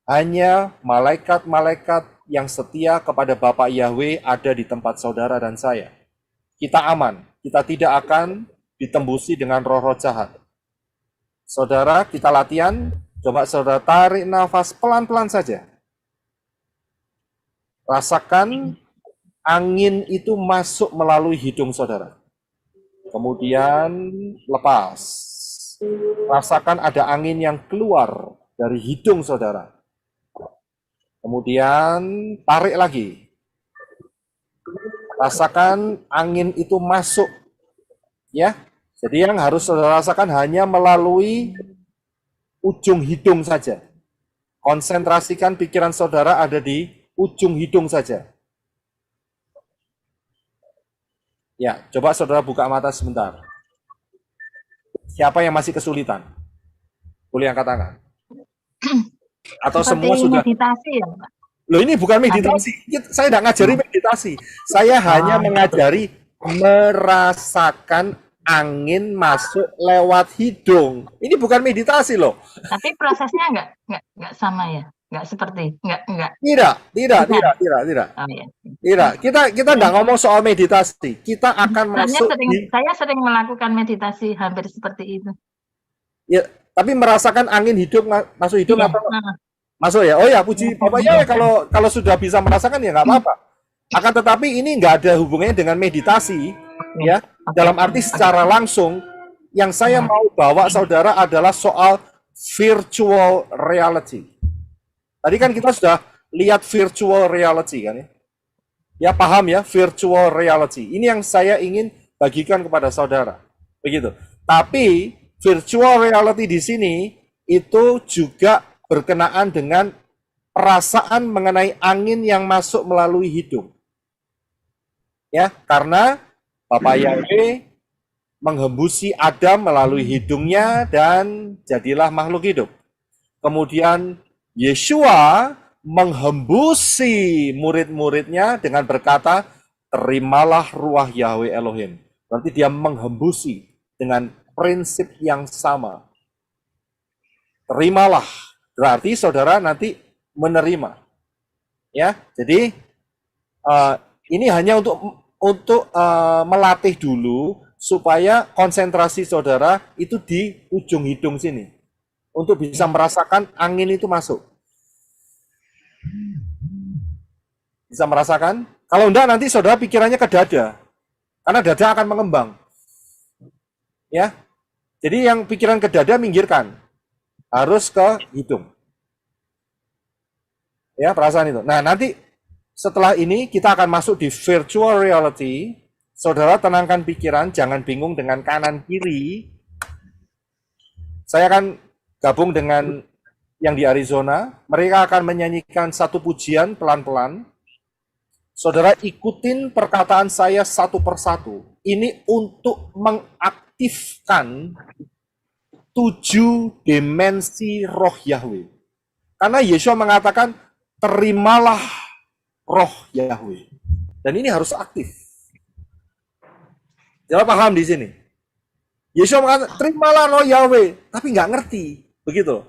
hanya malaikat-malaikat yang setia kepada Bapak Yahweh ada di tempat saudara dan saya. Kita aman, kita tidak akan ditembusi dengan roh-roh jahat. Saudara, kita latihan, coba saudara tarik nafas pelan-pelan saja. Rasakan angin itu masuk melalui hidung saudara. Kemudian lepas. Rasakan ada angin yang keluar dari hidung saudara. Kemudian tarik lagi. Rasakan angin itu masuk. Ya. Jadi yang harus saudara rasakan hanya melalui ujung hidung saja. Konsentrasikan pikiran saudara ada di ujung hidung saja. Ya, coba saudara buka mata sebentar. Siapa yang masih kesulitan? Boleh angkat tangan. Atau Seperti semua sudah? meditasi ya, Pak? Loh, ini bukan meditasi. Saya tidak ngajari meditasi. Saya hanya mengajari merasakan angin masuk lewat hidung. Ini bukan meditasi loh. Tapi prosesnya nggak sama ya, nggak seperti nggak. Tidak. Oh, ya. Tidak. Kita tidak ngomong soal meditasi. Kita akan masuk Saya sering melakukan meditasi hampir seperti itu. Ya, tapi merasakan angin hidup masuk hidung Iya. atau masuk ya? Oh ya, puji Bapak ya, kalau sudah bisa merasakan ya nggak apa-apa. Akan tetapi ini nggak ada hubungannya dengan meditasi, ya. Dalam arti secara langsung, yang saya mau bawa saudara adalah soal virtual reality. Tadi kan kita sudah lihat virtual reality kan ya? Ya paham ya, virtual reality. Ini yang saya ingin bagikan kepada saudara. Begitu. Tapi virtual reality di sini itu juga berkenaan dengan perasaan mengenai angin yang masuk melalui hidung. Ya, karena Bapak Yahweh menghembusi Adam melalui hidungnya dan jadilah makhluk hidup. Kemudian Yeshua menghembusi murid-muridnya dengan berkata, terimalah ruah Yahweh Elohim. Berarti dia menghembusi dengan prinsip yang sama. Terimalah. Berarti saudara nanti menerima. Ya, jadi ini hanya untuk melatih dulu supaya konsentrasi saudara itu di ujung hidung sini. Untuk bisa merasakan angin itu masuk. Bisa merasakan? Kalau enggak nanti saudara pikirannya ke dada. Karena dada akan mengembang. Ya. Jadi yang pikiran ke dada minggirkan. Harus ke hidung. Ya, perasaan itu. Nah, nanti setelah ini kita akan masuk di virtual reality. Saudara tenangkan pikiran, jangan bingung dengan kanan kiri. Saya akan gabung dengan yang di Arizona. Mereka akan menyanyikan satu pujian pelan-pelan. Saudara ikutin perkataan saya satu persatu. Ini untuk mengaktifkan 7 dimensi roh Yahweh. Karena Yeshua mengatakan, terimalah roh Yahweh. Dan ini harus aktif. Jangan paham di sini. Yeshua mengatakan, terimalah roh Yahweh. Tapi nggak ngerti. Begitu.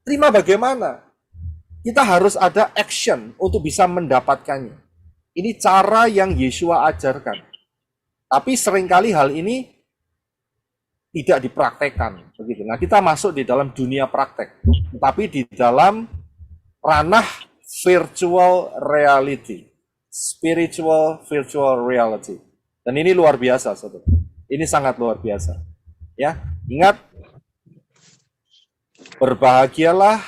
Terima bagaimana? Kita harus ada action untuk bisa mendapatkannya. Ini cara yang Yeshua ajarkan. Tapi seringkali hal ini tidak dipraktekkan. Begitu. Nah, kita masuk di dalam dunia praktek. Tapi di dalam ranah virtual reality. Spiritual virtual reality. Dan ini luar biasa, saudara. Ini sangat luar biasa. Ya, ingat, berbahagialah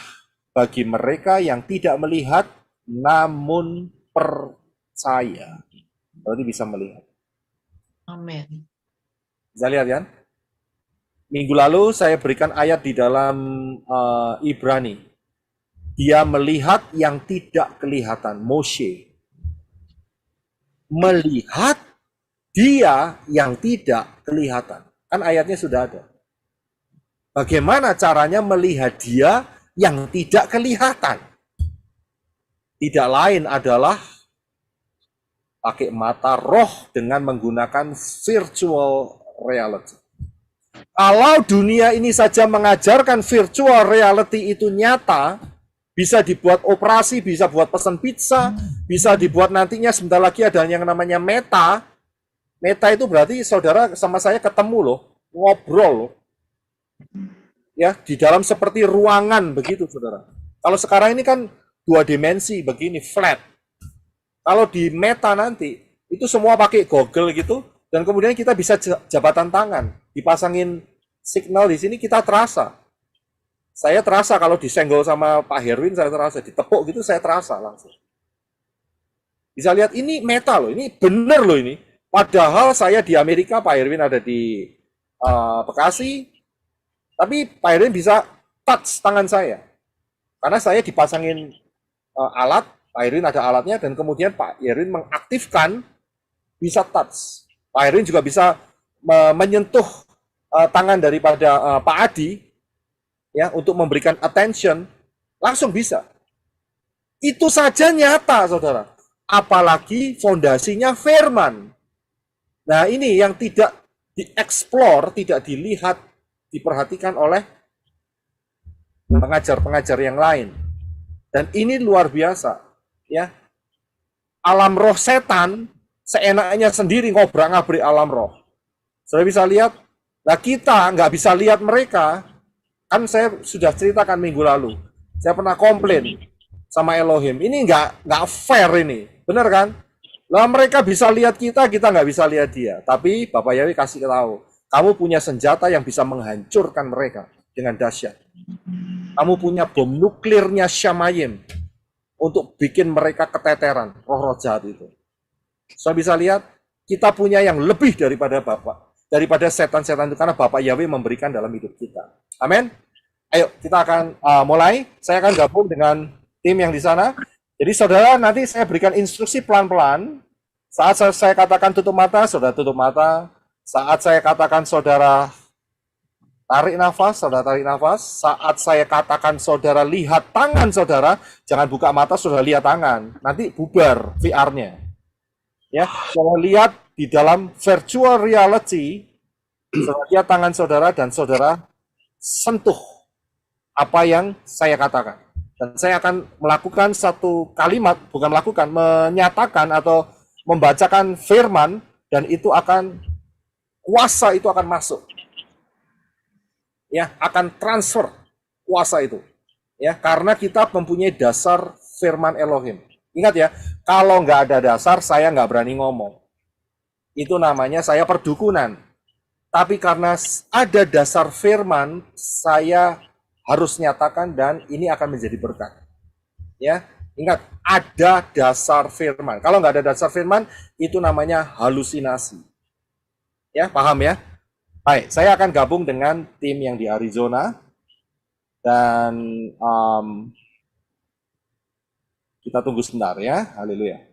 bagi mereka yang tidak melihat namun percaya. Berarti bisa melihat. Amin. Bisa lihat kan? Minggu lalu saya berikan ayat di dalam Ibrani. Dia melihat yang tidak kelihatan, Moshe. Melihat dia yang tidak kelihatan. Kan ayatnya sudah ada. Bagaimana caranya melihat dia yang tidak kelihatan? Tidak lain adalah pakai mata roh dengan menggunakan virtual reality. Kalau dunia ini saja mengajarkan virtual reality itu nyata, bisa dibuat operasi, bisa buat pesan pizza, bisa dibuat nantinya sebentar lagi ada yang namanya meta. Meta itu berarti saudara sama saya ketemu loh, ngobrol loh. Ya, di dalam seperti ruangan begitu, saudara. Kalau sekarang ini kan 2 dimensi begini, flat. Kalau di meta nanti, itu semua pakai Google gitu, dan kemudian kita bisa jabatan tangan, dipasangin signal di sini, kita terasa. Saya terasa kalau disenggol sama Pak Herwin, saya terasa. Ditepuk gitu, saya terasa langsung. Bisa lihat, ini meta loh, ini bener loh ini. Padahal saya di Amerika, Pak Herwin ada di Bekasi, tapi Pak Herwin bisa touch tangan saya. Karena saya dipasangin alat, Pak Herwin ada alatnya, dan kemudian Pak Herwin mengaktifkan, bisa touch. Pak Herwin juga bisa menyentuh tangan daripada Pak Adi, ya, untuk memberikan attention, langsung bisa. Itu saja nyata, saudara. Apalagi fondasinya firman. Nah, ini yang tidak dieksplor, tidak dilihat, diperhatikan oleh pengajar-pengajar yang lain. Dan ini luar biasa, ya. Alam roh setan seenaknya sendiri ngobrak-ngabrik alam roh. Saudara bisa lihat, nah kita nggak bisa lihat mereka. Kan saya sudah ceritakan minggu lalu, saya pernah komplain sama Elohim, ini nggak fair ini, bener kan? Lah mereka bisa lihat kita nggak bisa lihat dia. Tapi Bapak Yahweh kasih tahu, kamu punya senjata yang bisa menghancurkan mereka dengan dahsyat. Kamu punya bom nuklirnya Shamayim untuk bikin mereka keteteran, roh-roh jahat itu. Saya bisa lihat, kita punya yang lebih daripada Bapak, daripada setan-setan itu, karena Bapak Yahweh memberikan dalam hidup kita. Amin. Ayo, kita akan mulai. Saya akan gabung dengan tim yang di sana. Jadi saudara, nanti saya berikan instruksi pelan-pelan. Saat saya katakan tutup mata, saudara tutup mata. Saat saya katakan saudara tarik nafas, saudara tarik nafas. Saat saya katakan saudara lihat tangan saudara, jangan buka mata, saudara lihat tangan. Nanti bubar VR-nya. Ya, saudara lihat di dalam virtual reality, saudara lihat tangan saudara dan saudara sentuh apa yang saya katakan. Dan saya akan melakukan satu kalimat, bukan melakukan, menyatakan atau membacakan firman, dan itu akan, kuasa itu akan masuk. Ya, akan transfer kuasa itu. Ya, karena kita mempunyai dasar firman Elohim. Ingat ya, kalau nggak ada dasar, saya nggak berani ngomong. Itu namanya saya perdukunan. Tapi karena ada dasar firman, saya harus nyatakan, dan ini akan menjadi berkat. Ya, ingat, ada dasar firman. Kalau nggak ada dasar firman, itu namanya halusinasi. Ya, paham ya? Baik, saya akan gabung dengan tim yang di Arizona, dan kita tunggu sebentar ya. Haleluya.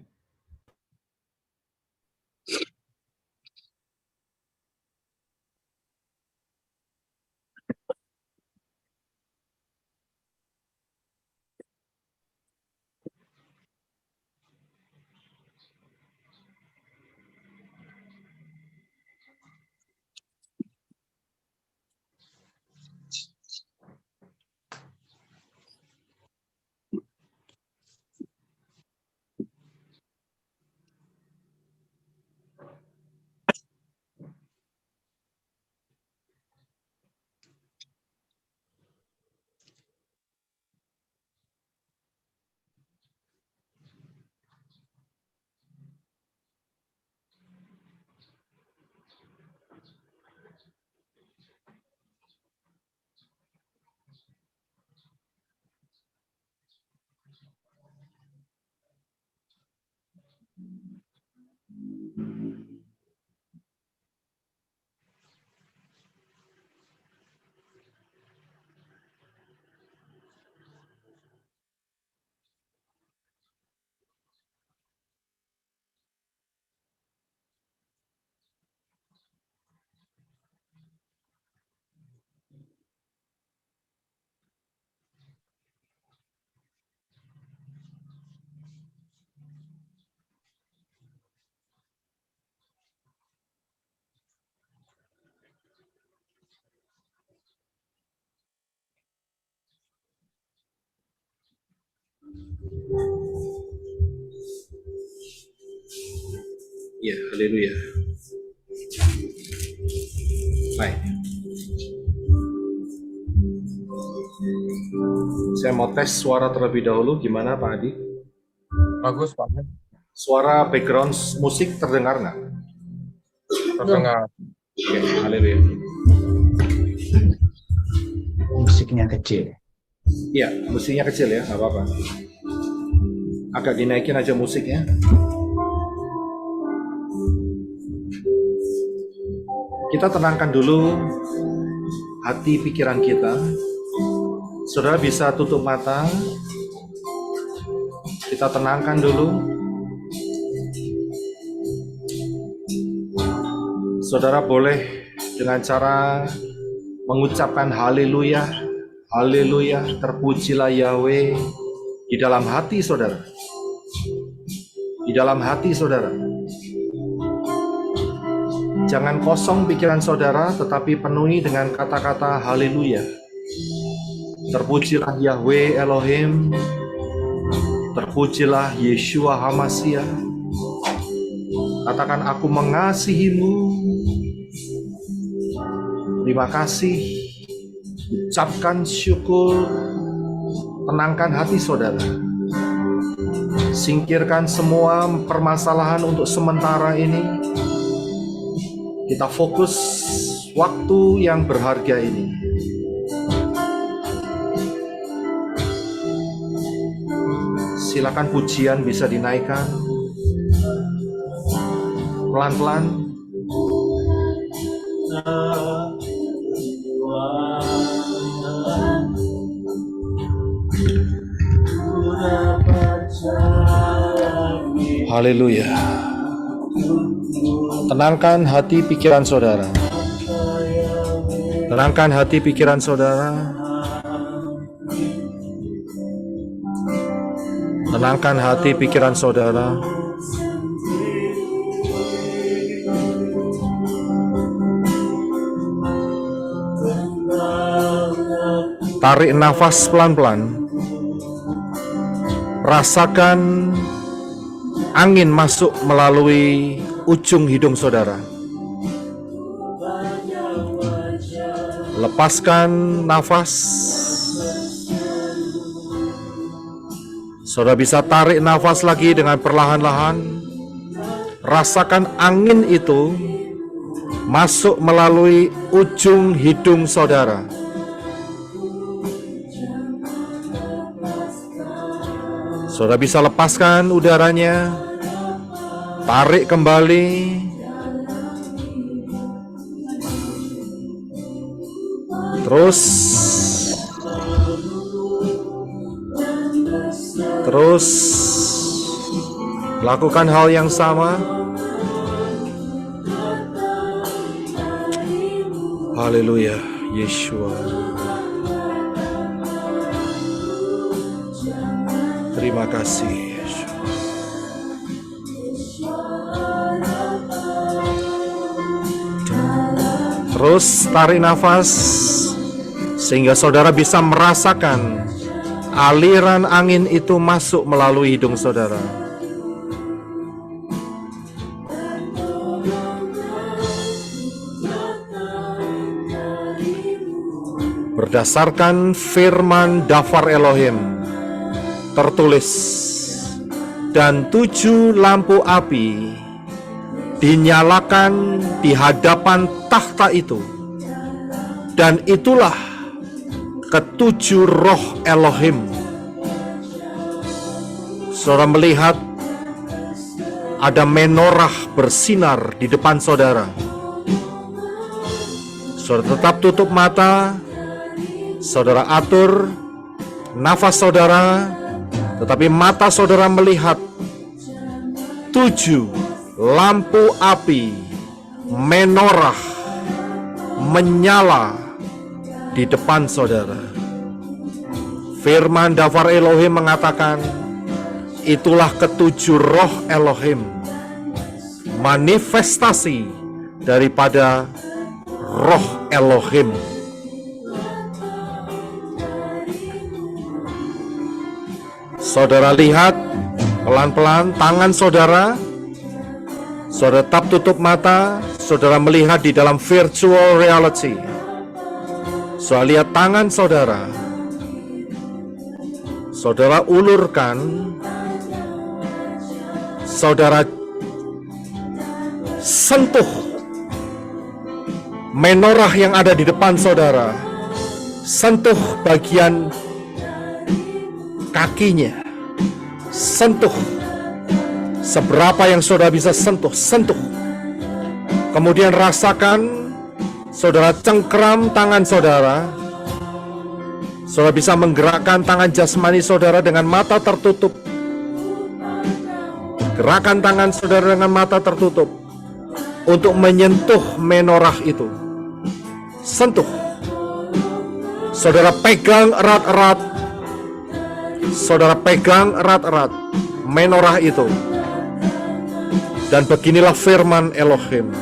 Ya, haleluya. Baik. Saya mau tes suara terlebih dahulu. Gimana Pak Adi? Bagus, Pak. Suara background musik terdengar nggak? Terdengar. Oke, haleluya. Musiknya kecil. Iya, musiknya kecil ya, nggak apa-apa. Agak dinaikin aja musiknya. Kita tenangkan dulu hati pikiran kita. Saudara bisa tutup mata. Kita tenangkan dulu. Saudara boleh dengan cara mengucapkan haleluya, haleluya, terpujilah Yahweh di dalam hati saudara. Di dalam hati saudara. Jangan kosong pikiran saudara, tetapi penuhi dengan kata-kata haleluya. Terpujilah Yahweh Elohim, terpujilah Yeshua HaMashiach. Katakan, aku mengasihimu. Terima kasih. Ucapkan syukur. Tenangkan hati saudara. Singkirkan semua permasalahan untuk sementara ini. Kita fokus waktu yang berharga ini. Silakan pujian bisa dinaikkan. Pelan-pelan. Haleluya. Tenangkan hati pikiran saudara. Tenangkan hati pikiran saudara. Tenangkan hati pikiran saudara. Tarik nafas pelan-pelan. Rasakan angin masuk melalui ujung hidung saudara. Lepaskan nafas. Saudara bisa tarik nafas lagi dengan perlahan-lahan. Rasakan angin itu masuk melalui ujung hidung saudara. Saudara bisa lepaskan udaranya. Tarik kembali. Terus lakukan hal yang sama. Haleluya, Yeshua. Terima kasih. Terus tarik nafas sehingga saudara bisa merasakan aliran angin itu masuk melalui hidung saudara. Berdasarkan firman Dafar Elohim tertulis, dan 7 lampu api dinyalakan di hadapan takhta itu, dan itulah ketujuh roh Elohim. Saudara melihat ada menorah bersinar di depan saudara. Saudara tetap tutup mata. Saudara atur nafas saudara, tetapi mata saudara melihat 7 lampu api menorah menyala di depan saudara. Firman Dafar Elohim mengatakan, itulah ketujuh roh Elohim, manifestasi daripada roh Elohim. Saudara lihat pelan-pelan tangan saudara. Saudara tetap tutup mata. Saudara melihat di dalam virtual reality. Saudara lihat tangan saudara. Saudara ulurkan. Saudara sentuh menorah yang ada di depan saudara. Sentuh bagian kakinya. Sentuh seberapa yang saudara bisa sentuh. Kemudian rasakan, saudara cengkeram tangan saudara. Saudara bisa menggerakkan tangan jasmani saudara dengan mata tertutup. Gerakan tangan saudara dengan mata tertutup untuk menyentuh menorah itu. Sentuh. Saudara pegang erat-erat. Saudara pegang erat-erat menorah itu. Dan beginilah firman Elohim.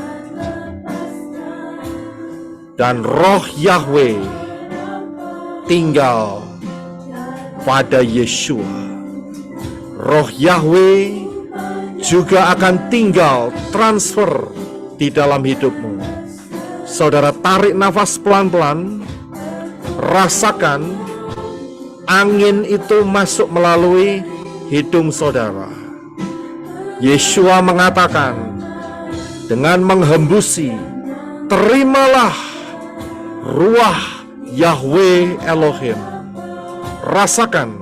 Dan roh Yahweh tinggal pada Yeshua. Roh Yahweh juga akan tinggal transfer di dalam hidupmu. Saudara tarik nafas pelan-pelan. Rasakan angin itu masuk melalui hidung saudara. Yeshua mengatakan dengan menghembusi, terimalah ruah Yahweh Elohim. Rasakan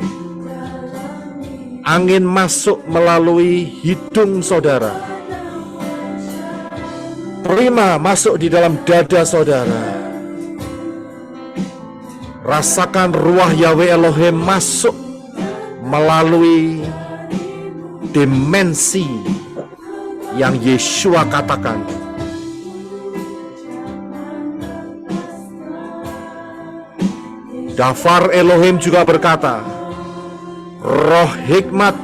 angin masuk melalui hidung saudara. Terima masuk di dalam dada saudara. Rasakan ruah Yahweh Elohim masuk melalui dimensi yang Yeshua katakan. Dafar Elohim juga berkata, roh hikmat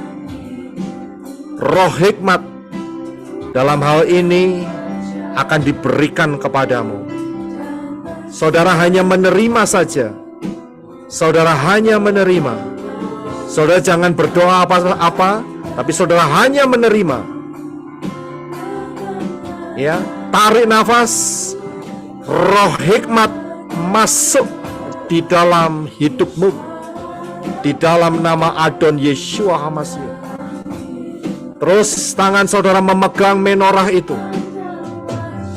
dalam hal ini akan diberikan kepadamu. Saudara hanya menerima saja. Saudara hanya menerima. Saudara jangan berdoa apa-apa, tapi saudara hanya menerima. Ya, tarik nafas. Roh hikmat masuk di dalam hidupmu. Di dalam nama Adon Yeshua HaMashiach. Terus tangan saudara memegang menorah itu.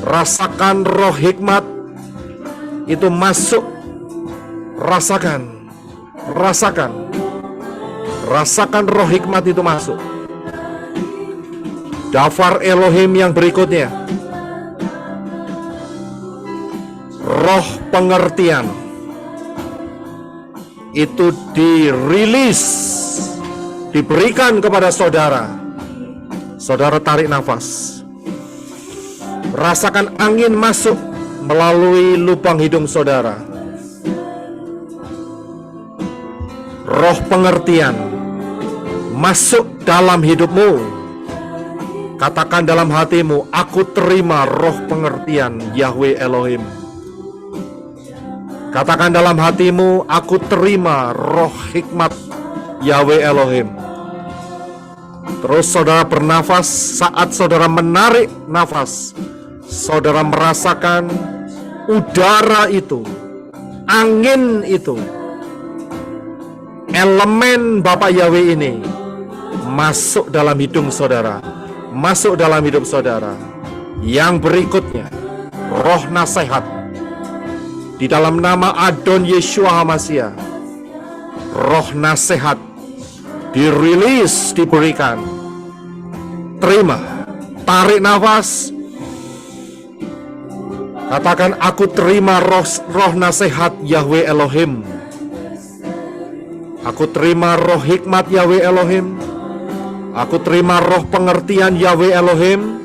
Rasakan roh hikmat itu masuk. Rasakan roh hikmat itu masuk. Dafar Elohim yang berikutnya, roh pengertian itu dirilis, diberikan kepada saudara. Saudara tarik nafas. Rasakan angin masuk melalui lubang hidung saudara. Roh pengertian masuk dalam hidupmu. Katakan dalam hatimu, aku terima roh pengertian Yahweh Elohim. Katakan dalam hatimu, aku terima roh hikmat Yahweh Elohim. Terus saudara bernafas. Saat saudara menarik nafas, saudara merasakan udara itu, angin itu, elemen Bapa Yahweh ini masuk dalam hidung saudara, masuk dalam hidup saudara. Yang berikutnya, roh nasihat di dalam nama Adon Yeshua HaMashiach. Roh nasihat dirilis, diberikan. Terima, tarik nafas. Katakan, aku terima roh nasihat Yahweh Elohim. Aku terima roh hikmat Yahweh Elohim. Aku terima roh pengertian Yahweh Elohim.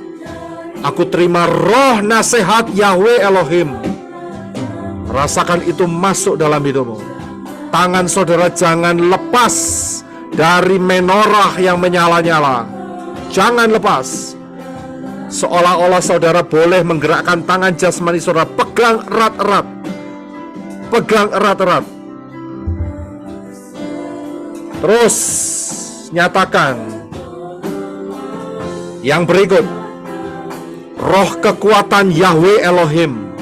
Aku terima roh nasihat Yahweh Elohim. Rasakan itu masuk dalam hidupmu. Tangan saudara jangan lepas dari menorah yang menyala-nyala. Jangan lepas. Seolah-olah saudara boleh menggerakkan tangan jasmani saudara. Pegang erat-erat. Pegang erat-erat. Terus nyatakan yang berikut. Roh kekuatan Yahweh Elohim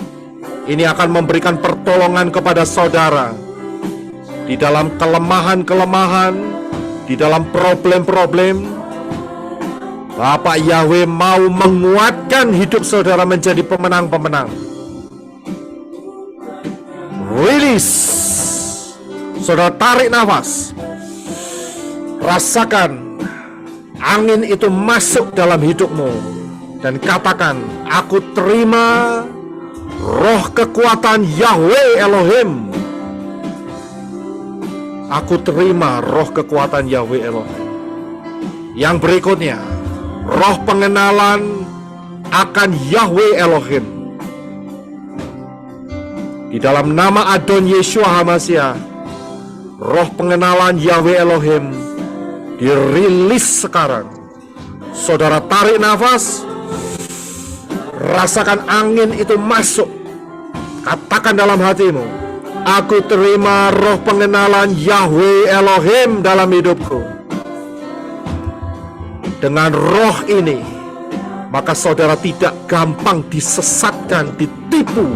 ini akan memberikan pertolongan kepada saudara di dalam kelemahan-kelemahan, di dalam problem-problem. Bapak Yahweh mau menguatkan hidup saudara menjadi pemenang-pemenang. Release. Saudara tarik nafas. Rasakan angin itu masuk dalam hidupmu. Dan katakan, aku terima roh kekuatan Yahweh Elohim. Aku terima roh kekuatan Yahweh Elohim. Yang berikutnya, roh pengenalan akan Yahweh Elohim. Di dalam nama Adon Yeshua HaMashiach, roh pengenalan Yahweh Elohim dirilis sekarang. Saudara tarik nafas. Rasakan angin itu masuk. Katakan dalam hatimu, aku terima roh pengenalan Yahweh Elohim dalam hidupku. Dengan roh ini, maka saudara tidak gampang disesatkan, ditipu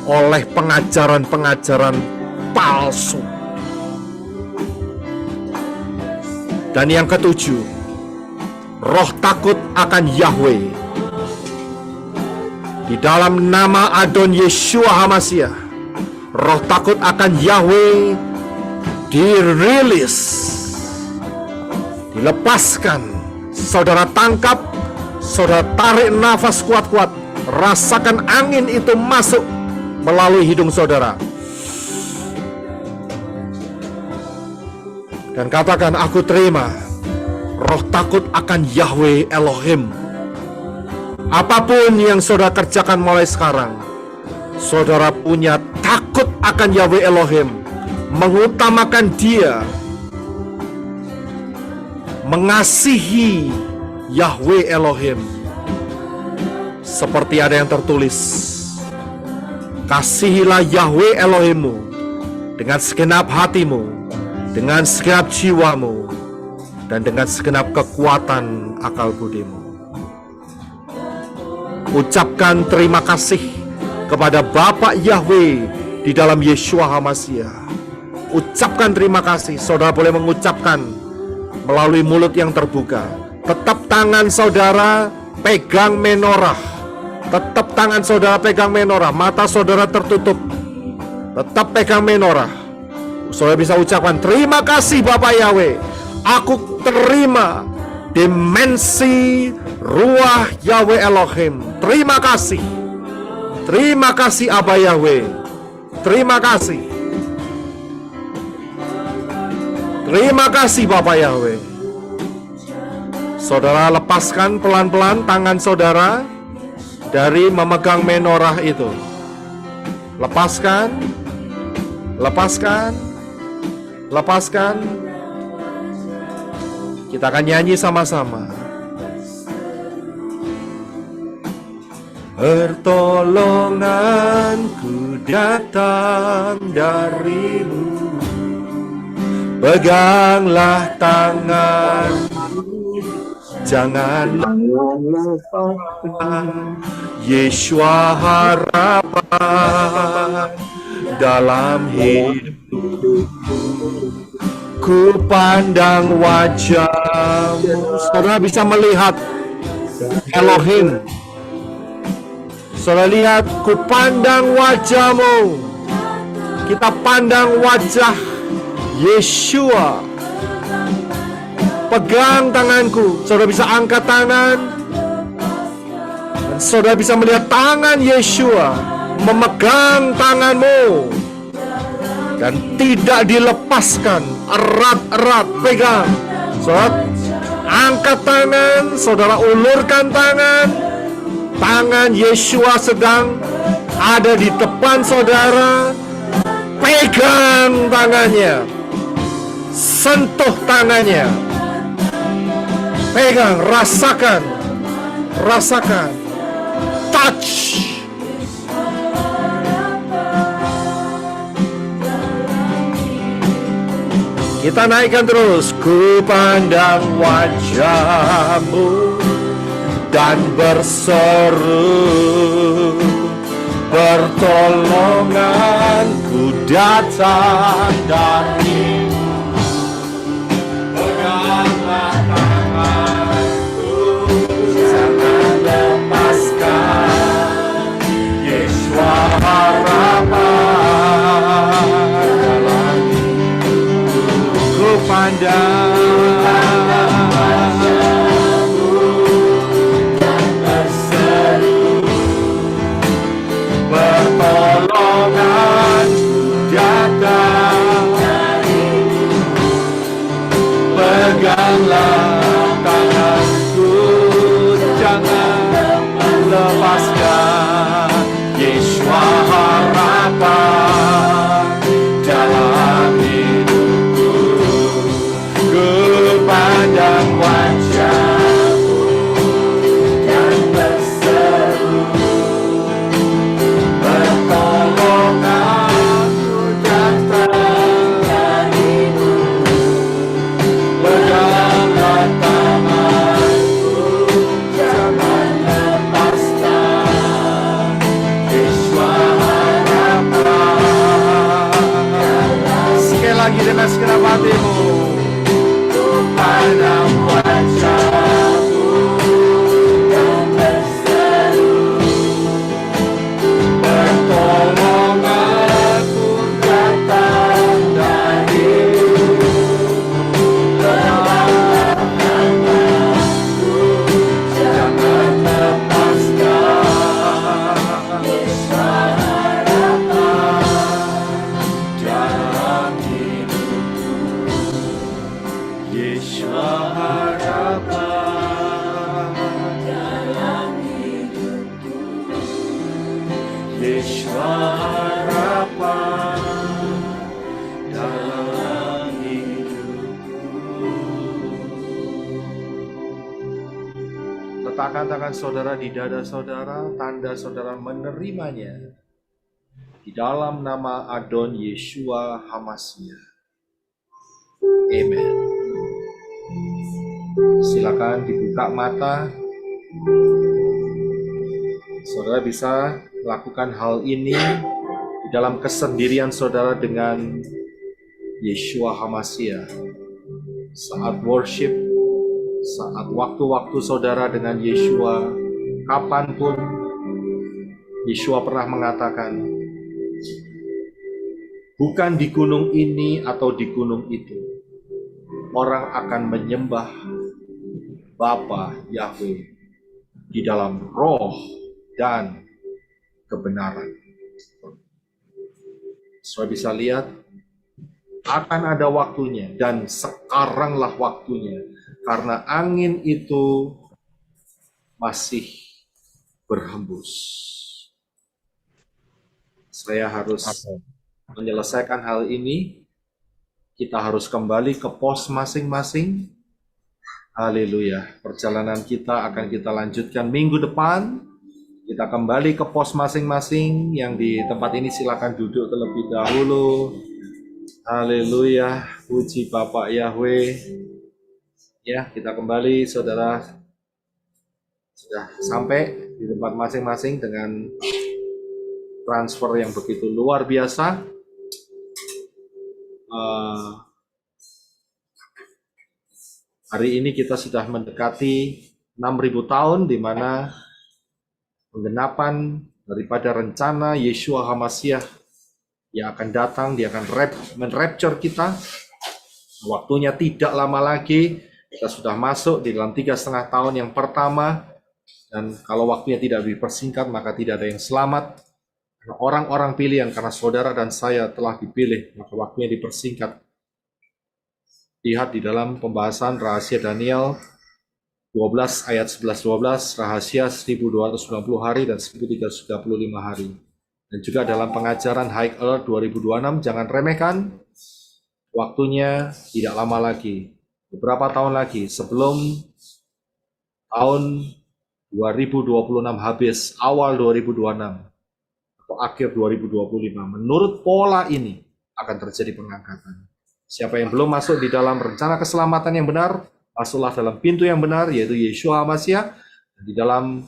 oleh pengajaran-pengajaran palsu. Dan yang ketujuh, roh takut akan Yahweh. Di dalam nama Adon Yeshua HaMashiach, roh takut akan Yahweh dirilis, dilepaskan. Saudara tangkap, saudara tarik nafas kuat-kuat. Rasakan angin itu masuk melalui hidung saudara. Dan katakan, aku terima roh takut akan Yahweh Elohim. Apapun yang saudara kerjakan mulai sekarang, saudara punya takut akan Yahweh Elohim, mengutamakan Dia, mengasihi Yahweh Elohim. Seperti ada yang tertulis, kasihilah Yahweh Elohimmu dengan segenap hatimu, dengan segenap jiwamu, dan dengan segenap kekuatan akal budimu. Ucapkan terima kasih kepada Bapak Yahweh di dalam Yeshua HaMashiach. Ucapkan terima kasih. Saudara boleh mengucapkan melalui mulut yang terbuka. Tetap tangan saudara pegang menorah. Tetap tangan saudara pegang menorah. Mata saudara tertutup. Tetap pegang menorah. Saudara bisa ucapkan, terima kasih Bapak Yahweh. Aku terima dimensi ruah Yahweh Elohim. Terima kasih. Terima kasih Abba Yahweh. Terima kasih. Terima kasih Bapak Yahweh. Saudara lepaskan pelan-pelan tangan saudara dari memegang menorah itu. Lepaskan. Lepaskan. Lepaskan. Kita akan nyanyi sama-sama. Pertolonganku datang darimu, peganglah tanganku, jangan lupakan Yeshua harapan dalam hidupku. Ku pandang wajahmu. Saudara bisa melihat Elohim. Saudara lihat, ku pandang wajahmu. Kita pandang wajah Yeshua. Pegang tanganku. Saudara bisa angkat tangan. Dan saudara bisa melihat tangan Yeshua memegang tanganmu. Dan tidak dilepaskan. Erat-erat pegang. Saudara angkat tangan. Saudara ulurkan tangan. Tangan Yeshua sedang ada di depan saudara. Pegang tangannya. Sentuh tangannya. Pegang, rasakan. Rasakan. Touch. Kita naikkan terus. Ku pandang wajah-Mu dan berseru, pertolonganku datang dari-Mu. Peganglah tanganku, jangan lepaskan. Yeshua harapan dalam hidupku. Ku pandang pertolonganku datang dari-Mu. Peganglah tanganku, jangan lepaskan. Yeshua harapan dalam hidupku. Ku pandang wajah-Mu dan berseru, pertolonganku datang dari-Mu. Peganglah tanganku, jangan lepaskan. Yeshua harapan. Sekali lagi dengan segenap hatimu. Ku pandang wajah-Mu dan berseru, pertolonganku datang dari-Mu. Peganglah tanganku, jangan lepaskan. Yeshua harapan dalam hidupku. Yeshua harapan dalam hidupku. Yeshua harapan dalam hidupku. Letakkan tangan saudara di dada saudara, tanda saudara menerimanya. Di dalam nama Adon Yeshua HaMashiach. Amen. Silakan dibuka mata. Saudara bisa melakukan hal ini di dalam kesendirian saudara dengan Yeshua HaMashiach. Saat worship, saat waktu-waktu saudara dengan Yeshua, kapanpun Yeshua pernah mengatakan, bukan di gunung ini atau di gunung itu, orang akan menyembah Bapa Yahweh di dalam roh dan kebenaran. Saudara bisa lihat, akan ada waktunya, dan sekaranglah waktunya, karena angin itu masih berhembus. Saya harus menyelesaikan hal ini. Kita harus kembali ke pos masing-masing. Haleluya. Perjalanan kita akan kita lanjutkan minggu depan. Kita kembali ke pos masing-masing. Yang di tempat ini silakan duduk terlebih dahulu. Haleluya. Puji Bapak Yahweh. Ya, kita kembali, saudara. Sudah sampai di tempat masing-masing dengan transfer yang begitu luar biasa. Hari ini kita sudah mendekati 6.000 tahun, di mana penggenapan daripada rencana Yeshua HaMashiach yang akan datang. Dia akan men-rapture kita. Waktunya tidak lama lagi. Kita sudah masuk di dalam 3,5 tahun yang pertama. Dan kalau waktunya tidak dipersingkat, maka tidak ada yang selamat. Karena orang-orang pilihan, karena saudara dan saya telah dipilih, maka waktunya dipersingkat. Lihat di dalam pembahasan rahasia Daniel 12 ayat 11-12, rahasia 1290 hari dan 1335 hari. Dan juga dalam pengajaran High Alert 2026, jangan remehkan, waktunya tidak lama lagi. Beberapa tahun lagi sebelum tahun 2026 habis, awal 2026 atau akhir 2025, menurut pola ini akan terjadi pengangkatan. Siapa yang belum masuk di dalam rencana keselamatan yang benar, masuklah dalam pintu yang benar, yaitu Yeshua HaMashiach. Di dalam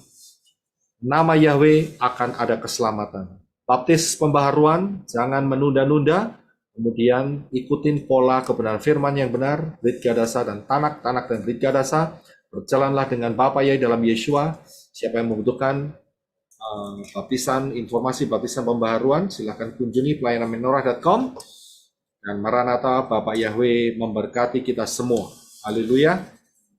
nama Yahweh akan ada keselamatan. Baptis pembaharuan, jangan menunda-nunda. Kemudian ikutin pola kebenaran firman yang benar, Brit Gadasa dan Tanak dan Brit Gadasa. Berjalanlah dengan Bapa Yahweh dalam Yeshua. Siapa yang membutuhkan baptisan, informasi baptisan pembaharuan, silahkan kunjungi pelayananmenorah.com. Dan Maranatha, Bapak Yahweh memberkati kita semua. Haleluya.